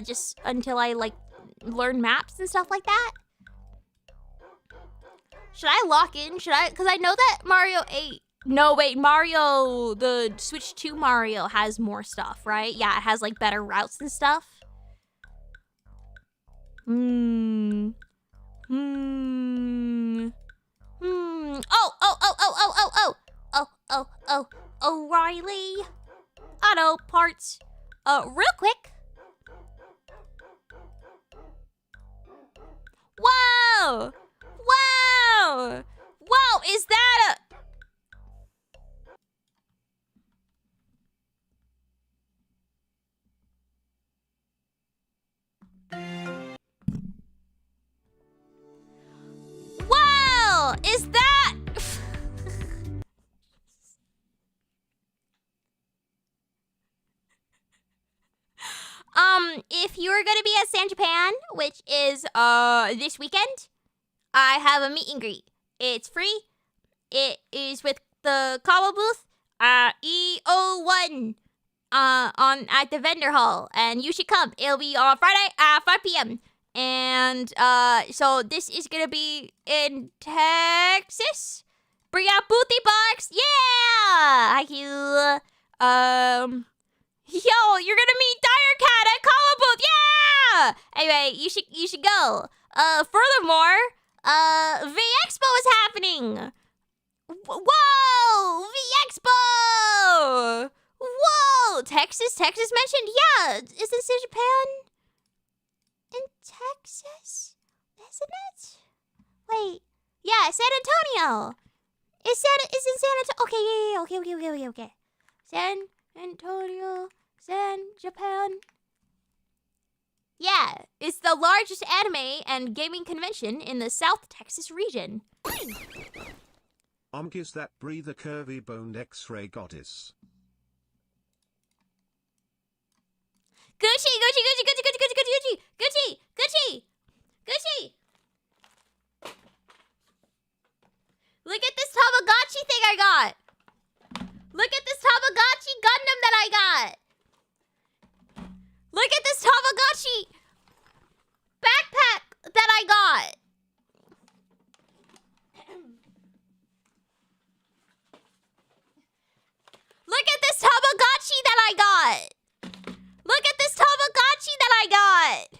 Just until I, like, learn maps and stuff like that. Should I lock in? Because I know that Mario 8... No, wait, Mario, the Switch 2 Mario has more stuff, right? Yeah, it has, like, better routes and stuff. O'Reilly. Auto parts. Real quick. Whoa! Is that a... Whoa! Is that... If you're gonna be at San Japan, which is, this weekend, I have a meet and greet. It's free. It is with the combo booth, EO1, at the vendor hall, and you should come. It'll be on Friday at 5 p.m. And, so this is gonna be in Texas. BriAtCookiebox, yeah! Hi, you. Yo, you're gonna meet Dire Cat at Combo Booth, yeah! Anyway, you should go. Furthermore, V-Expo is happening. Whoa! V-Expo! Whoa! Texas mentioned? Yeah, isn't San Japan in Texas? Isn't it? Wait, yeah, San Antonio. Is in San Antonio? Okay. San Antonio, San Japan. Yeah, it's the largest anime and gaming convention in the South Texas region. Is that Bri the curvy-boned X-ray goddess? Gucci, Gucci, Gucci, Gucci, Gucci, Gucci, Gucci, Gucci, Gucci, Gucci. Look at this Tamagotchi thing I got. Look at this Tamagotchi Gundam that I got. Look at this Tamagotchi backpack that I got. Look at this Tamagotchi that I got. Look at this Tamagotchi that I got.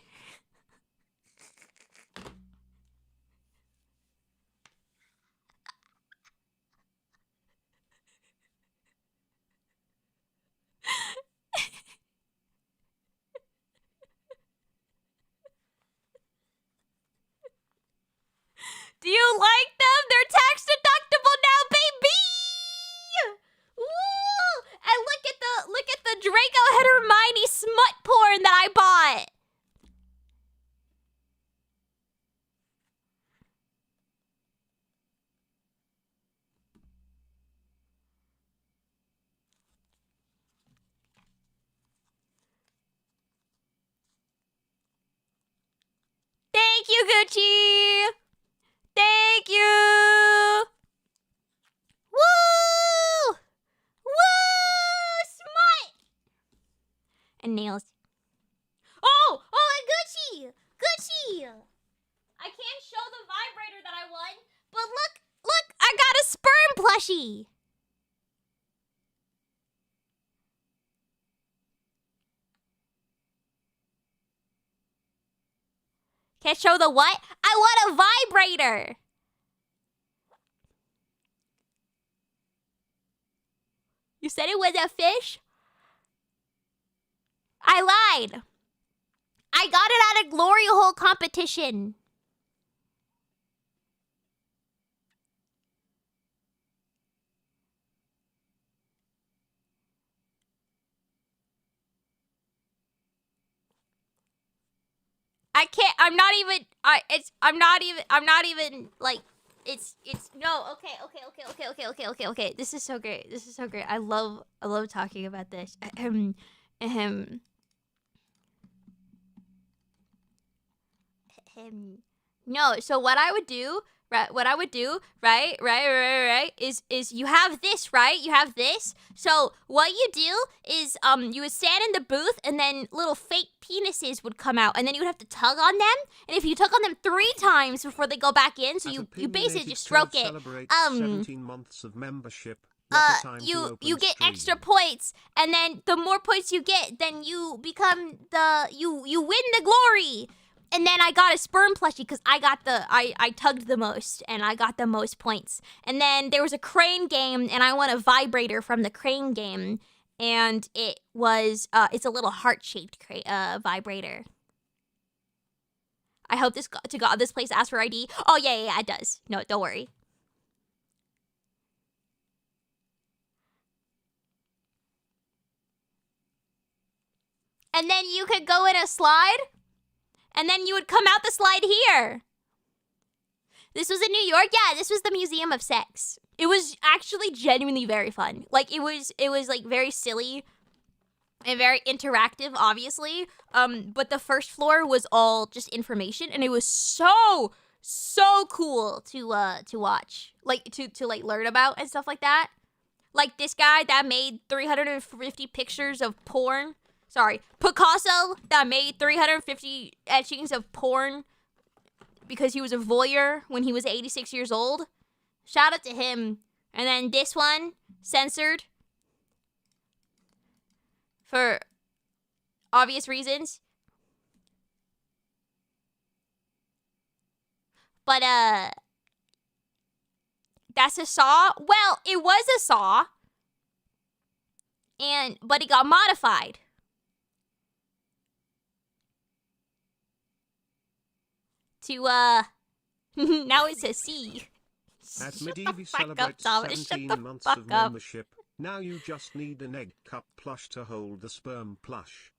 Do you like them? They're tax deductible now, baby. Woo! And look at the Draco and Hermione smut porn that I bought. Thank you, Gucci. Thank you. Woo! Woo! Smut! And nails. Oh, and Gucci! Gucci! I can't show the vibrator that I won, but look, I got a sperm plushie. Can't show the what? I want a vibrator. You said it was a fish? I lied. I got it at a glory hole competition. I can't. I'm not even like. It's no. Okay. This is so great. I love talking about this. No. So what I would do, right, is you have this, right? You have this. So what you do is you would stand in the booth and then little fake penises would come out and then you would have to tug on them. And if you tug on them 3 times before they go back in, so you basically just stroke it. 17 months of membership. You get extra points, and then the more points you get, then you become you win the glory. And then I got a sperm plushie because I tugged the most and I got the most points. And then there was a crane game and I won a vibrator from the crane game. And it was, it's a little heart-shaped vibrator. I hope this place asks for ID. Oh, yeah, it does. No, don't worry. And then you could go in a slide. And then you would come out the slide here. This was in New York. Yeah, this was the Museum of Sex. It was actually genuinely very fun. Like it was like very silly and very interactive, obviously. But the first floor was all just information, and it was so cool to watch, like to like learn about and stuff like that. Like this guy that made 350 pictures of porn. Sorry, Picasso that made 350 etchings of porn because he was a voyeur when he was 86 years old. Shout out to him. And then this one, censored for obvious reasons. But, that's a saw? Well, it was a saw. But it got modified. To, now it's a C. At Medivh celebrates Thomas. 17 months of membership. Now you just need an egg cup plush to hold the sperm plush.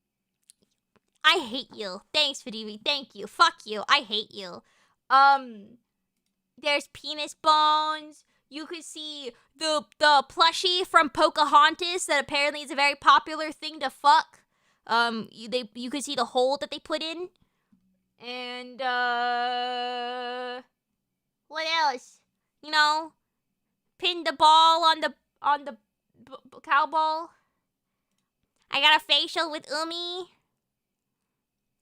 I hate you. Thanks, Medivh. Thank you. Fuck you. I hate you. There's penis bones. You could see the plushie from Pocahontas that apparently is a very popular thing to fuck. You could see the hole that they put in. And what else? You know, pin the ball on the cow ball. I got a facial with Umi.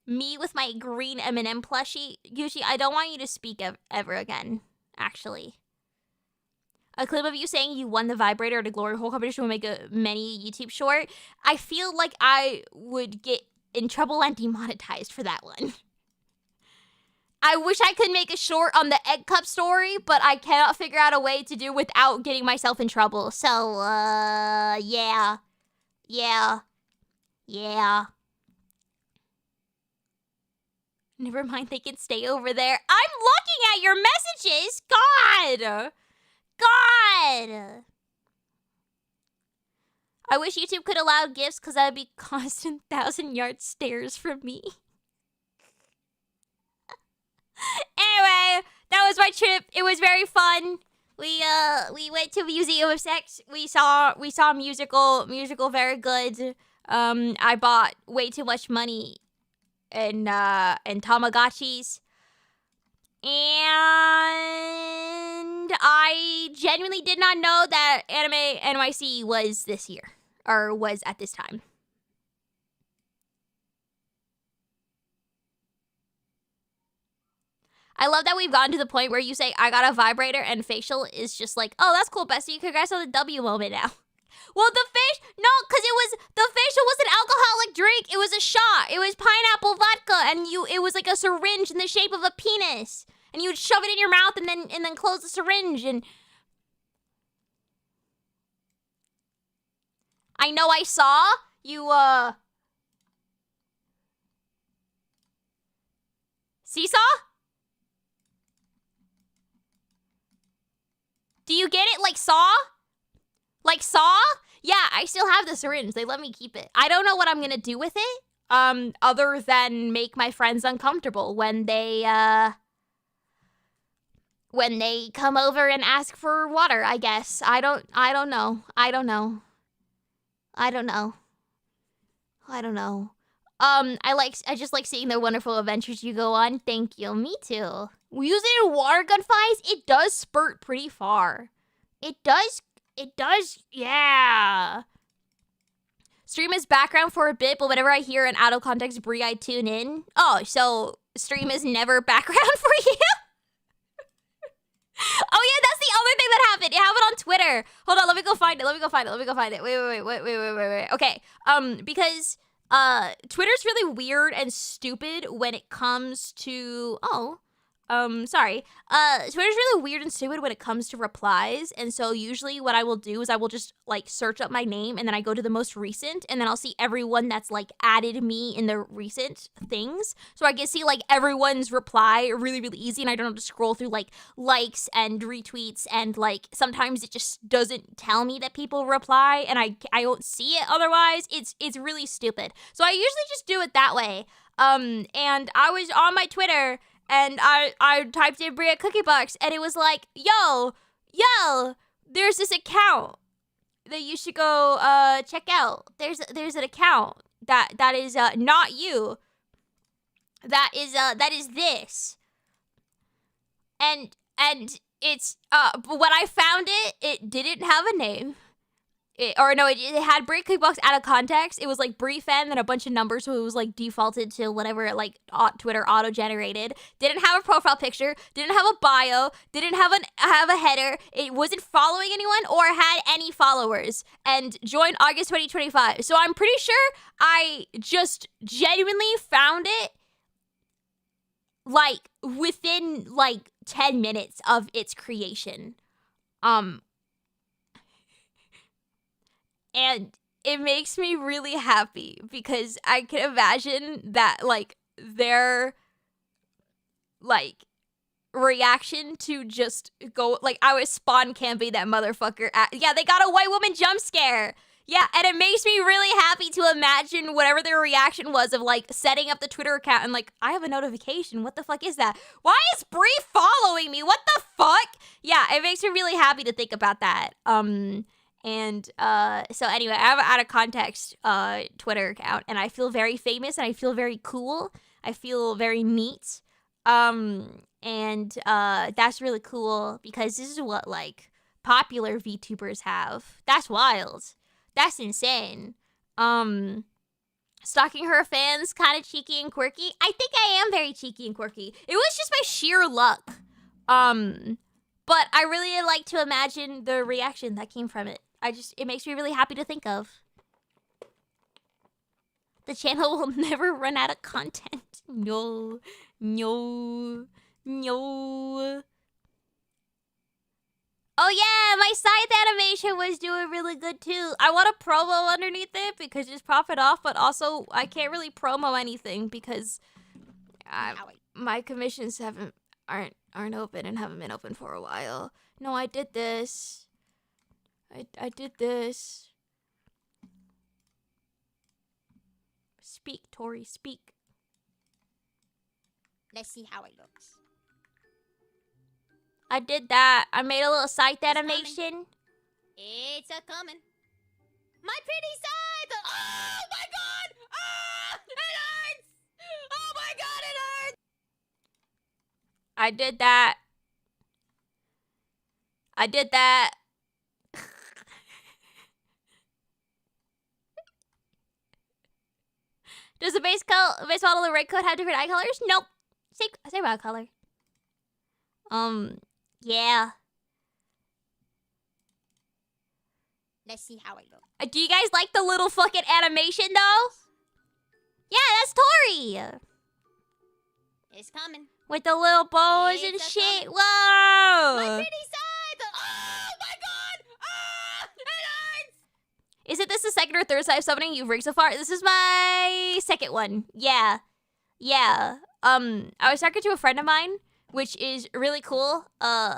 Me with my green M&M plushie. Yushi, I don't want you to speak ever again, actually. A clip of you saying you won the vibrator at a glory hole competition will make a mini YouTube short. I feel like I would get in trouble and demonetized for that one. I wish I could make a short on the egg cup story, but I cannot figure out a way to do without getting myself in trouble. So, yeah. Never mind, they can stay over there. I'm looking at your messages! God! I wish YouTube could allow gifts because that would be constant 1,000-yard stares from me. Anyway, that was my trip. It was very fun. We went to Museum of Sex. We saw musical very good. I bought way too much money and Tamagotchis. And I genuinely did not know that Anime NYC was this year, or was at this time. I love that we've gotten to the point where you say, I got a vibrator, and facial is just like, oh, that's cool, bestie. Congrats on the W moment now. Well, the facial was an alcoholic drink. It was a shot. It was pineapple vodka, and it was like a syringe in the shape of a penis. And you would shove it in your mouth and then close the syringe, and I know I saw you, Seesaw? Do you get it? Like Saw? Like Saw? Yeah, I still have the syringe. They let me keep it. I don't know what I'm gonna do with it, other than make my friends uncomfortable when they come over and ask for water, I guess. I don't know. I just like seeing the wonderful adventures you go on. Thank you. Me too. We use it in water gun fights. It does spurt pretty far. It does, yeah. Stream is background for a bit, but whenever I hear an out of context Brie, I tune in. Oh, so stream is never background for you? Oh yeah, that's the other thing that happened. It happened on Twitter. Hold on, let me go find it. Wait. Okay, because Twitter's really weird and stupid when it comes to Twitter's really weird and stupid when it comes to replies, and so usually what I will do is I will just like search up my name and then I go to the most recent, and then I'll see everyone that's like added me in the recent things, so I can see like everyone's reply really easy, and I don't have to scroll through like likes and retweets, and like sometimes it just doesn't tell me that people reply, and I won't see it otherwise. It's really stupid, so I usually just do it that way. And I was on my Twitter, and I typed in BriAtCookiebox, and it was like, yo, there's this account that you should go check out. There's an account that is not you. That is this. And it's but when I found it didn't have a name. It had BriAtCookiebox out of context. It was like BriFan, then a bunch of numbers, so it was like defaulted to whatever like Twitter auto-generated. Didn't have a profile picture, didn't have a bio, didn't have a header. It wasn't following anyone or had any followers, and joined August 2025. So I'm pretty sure I just genuinely found it like within like 10 minutes of its creation. And it makes me really happy because I can imagine that, like, their, like, reaction to just go, like, I was spawn camping that motherfucker. Yeah, they got a white woman jump scare. Yeah, and it makes me really happy to imagine whatever their reaction was of, like, setting up the Twitter account and, like, I have a notification. What the fuck is that? Why is Brie following me? What the fuck? Yeah, it makes me really happy to think about that. And so anyway, I have an out of context Twitter account, and I feel very famous and I feel very cool. I feel very neat. And that's really cool because this is what like popular VTubers have. That's wild. That's insane. Stalking her fans, kind of cheeky and quirky. I think I am very cheeky and quirky. It was just my sheer luck. But I really like to imagine the reaction that came from it. It makes me really happy to think of. The channel will never run out of content. No. Oh yeah, my scythe animation was doing really good too. I want a promo underneath it because it's profit off, but also I can't really promo anything because my commissions aren't open and haven't been open for a while. No, I did this. I did this. Speak, Tori, speak. Let's see how it looks. I did that. I made a little scythe It's animation. It's a coming. My pretty scythe! Oh my god! Ah! It hurts! Oh my god, it hurts! I did that. I did that. Does the base model of red coat have different eye colors? Nope. Same eye color. Yeah. Let's see how it looks. Do you guys like the little fucking animation though? Yeah, that's Tori. It's coming. With the little bows and It's a shit. coming. Whoa. My pretty scythe! Oh my god! Ah! It hurts! Isn't this the second or third scythe summoning you've rigged so far? This is my second one. Yeah. I was talking to a friend of mine, which is really cool. Not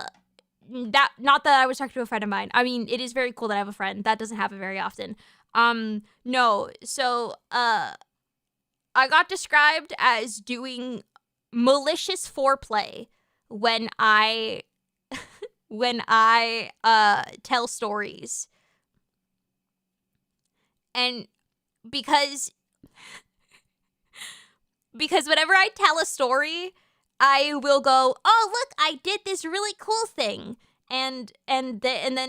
that I was talking to a friend of mine. I mean, it is very cool that I have a friend. That doesn't happen very often. No. So, I got described as doing malicious foreplay when I tell stories. And because whenever I tell a story, I will go, oh, look, I did this really cool thing. And then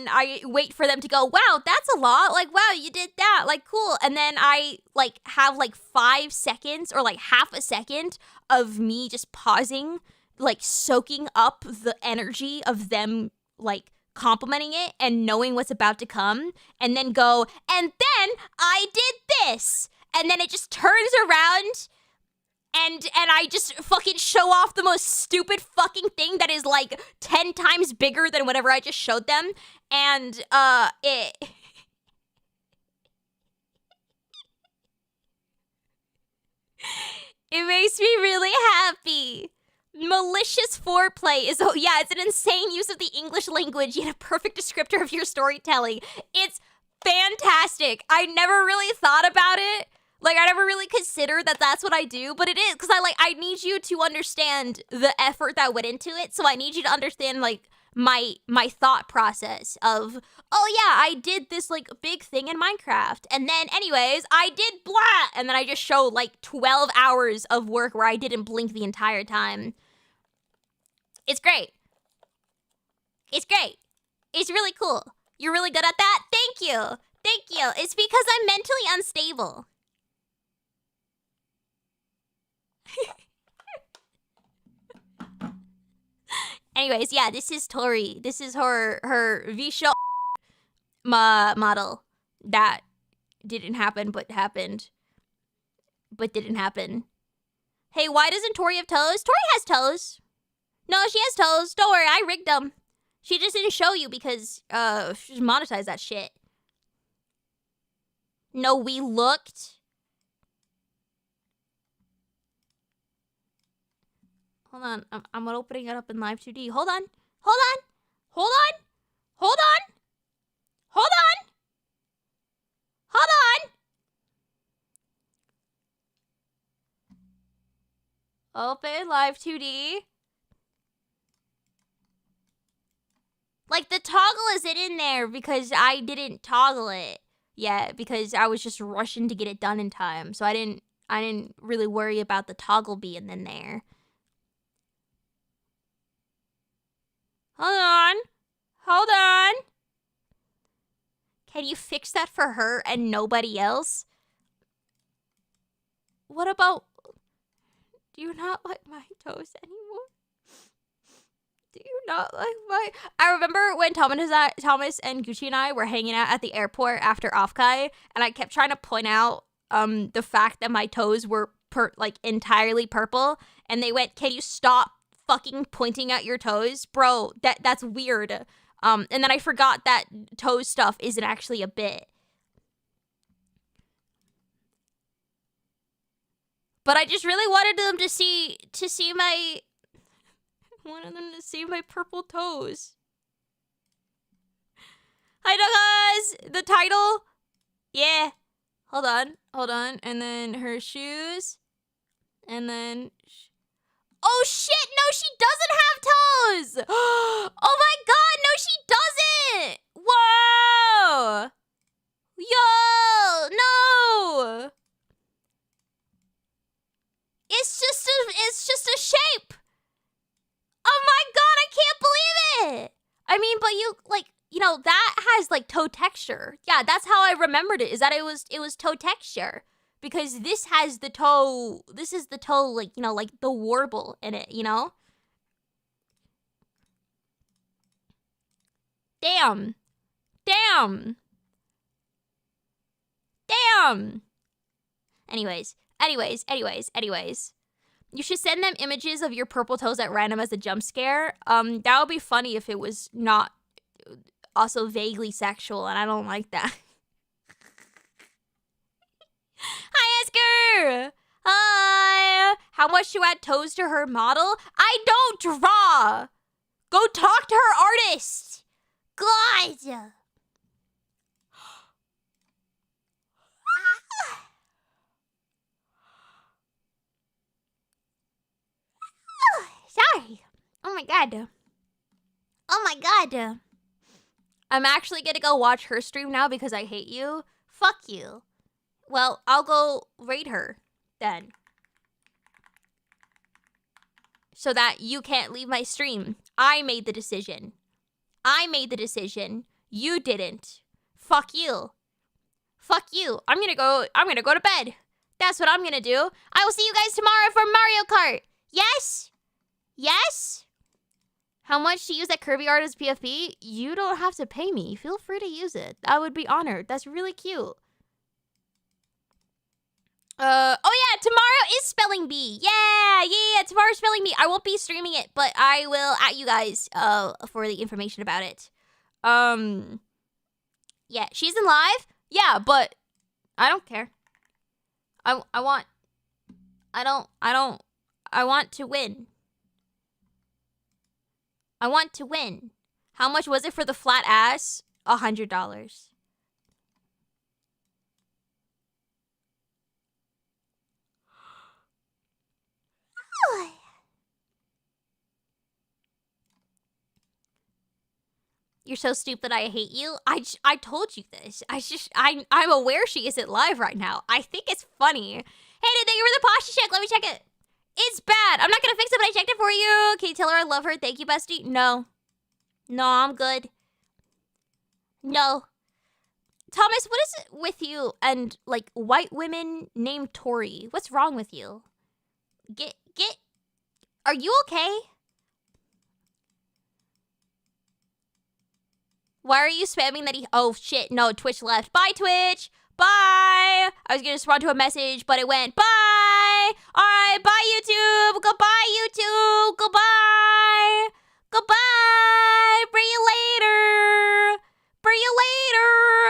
I wait for them to go, wow, that's a lot. Like, wow, you did that. Like, cool. And then I, like, have, like, 5 seconds or, like, half a second of me just pausing, like, soaking up the energy of them, like, complimenting it and knowing what's about to come. And then go, and then I did this. And then it just turns around and I just fucking show off the most stupid fucking thing that is like 10 times bigger than whatever I just showed them. And it makes me really happy. Malicious foreplay is, oh yeah, it's an insane use of the English language, yet a perfect descriptor of your storytelling. It's fantastic. I never really thought about it. Like, I never really considered that that's what I do, but it is, because I need you to understand the effort that went into it, so I need you to understand, like, my thought process of, oh yeah, I did this, like, big thing in Minecraft, and then, anyways, I did blah, and then I just show, like, 12 hours of work where I didn't blink the entire time. It's great. It's great. It's really cool. You're really good at that? Thank you. Thank you. It's because I'm mentally unstable. Anyways, yeah, this is Tori. This is her V-Show model that didn't happen but happened. But didn't happen. Hey, why doesn't Tori have toes? Tori has toes. No, she has toes. Don't worry, I rigged them. She just didn't show you because she just monetized that shit. No, we looked. Hold on, I'm opening it up in Live 2D. Hold on. Hold on. Hold on. Hold on. Hold on. Hold on. Open Live 2D. Like, the toggle isn't in there because I didn't toggle it yet because I was just rushing to get it done in time. So I didn't really worry about the toggle being in there. Hold on. Hold on. Can you fix that for her and nobody else? What about... Do you not like my toes anymore? Do you not like my... I remember when Thomas and Gucci and I were hanging out at the airport after Offkai, and I kept trying to point out the fact that my toes were entirely purple, and they went, "Can you stop fucking pointing at your toes? Bro, that's weird." And then I forgot that toe stuff isn't actually a bit. But I just really wanted them to see my... wanted them to see my purple toes. Hi, guys! The title? Yeah. Hold on. And then her shoes. And then... Oh, shit! No, she doesn't have toes! Oh my god, no, she doesn't! Whoa! Yo! No! It's just a shape! Oh my god, I can't believe it! I mean, but that has, toe texture. Yeah, that's how I remembered it, is that it was toe texture. Because this has the toe, the warble in it, you know? Damn. Anyways. You should send them images of your purple toes at random as a jump scare. That would be funny if it was not also vaguely sexual, and I don't like that. Hi, Esker! Hi! How much to add toes to her model? I don't draw! Go talk to her artist! God! Sorry. Oh my god. I'm actually gonna go watch her stream now because I hate you. Fuck you. Well, I'll go raid her then. So that you can't leave my stream. I made the decision. You didn't. Fuck you. I'm gonna go to bed. That's what I'm gonna do. I will see you guys tomorrow for Mario Kart. Yes? How much to use that Kirby art as PFP? You don't have to pay me. Feel free to use it. I would be honored. That's really cute. Oh yeah, tomorrow is spelling bee. Yeah, tomorrow's spelling bee. I won't be streaming it, but I will at you guys for the information about it. Yeah, she's in live. Yeah, but I don't care. I want to win. I want to win. How much was it for the flat ass? $100. You're so stupid, I hate you. I told you this. I'm aware she isn't live right now. I think it's funny. Hey, thank you for the posture check. Let me check it. It's bad. I'm not gonna fix it, but I checked it for you. Can you tell her I love her? Thank you, bestie. No, I'm good. No. Thomas, what is it with you and, white women named Tori? What's wrong with you? Are you okay? Why are you spamming that oh, shit. No, Twitch left. Bye, Twitch. Bye. I was going to respond to a message, but it went bye. All right, bye, YouTube. Goodbye, YouTube. Goodbye. Bring you later.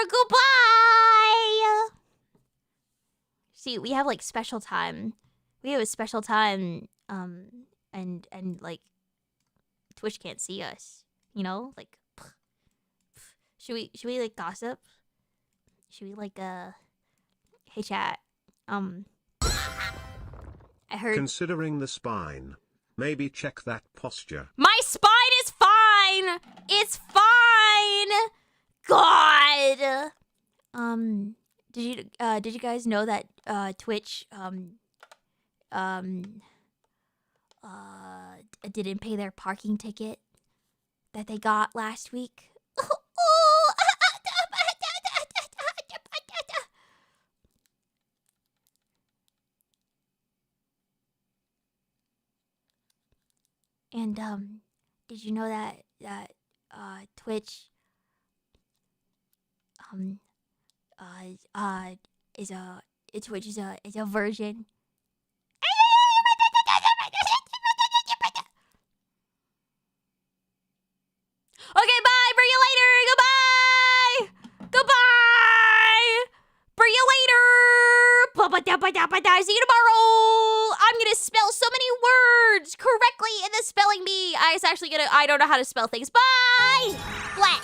Goodbye. See, we have, special time. We have a special time, and Twitch can't see us. You know? Should we gossip? Should we hey chat, I heard... Considering the spine, maybe check that posture. My spine is fine! It's fine! good. Did you guys know that Twitch didn't pay their parking ticket that they got last week? And did you know that Twitch Twitch is a version. Okay, bye. Bring you later. Goodbye. Goodbye. Bring you later. See you tomorrow. I'm gonna spell so many words correctly in the spelling bee. I don't know how to spell things. Bye. Flat.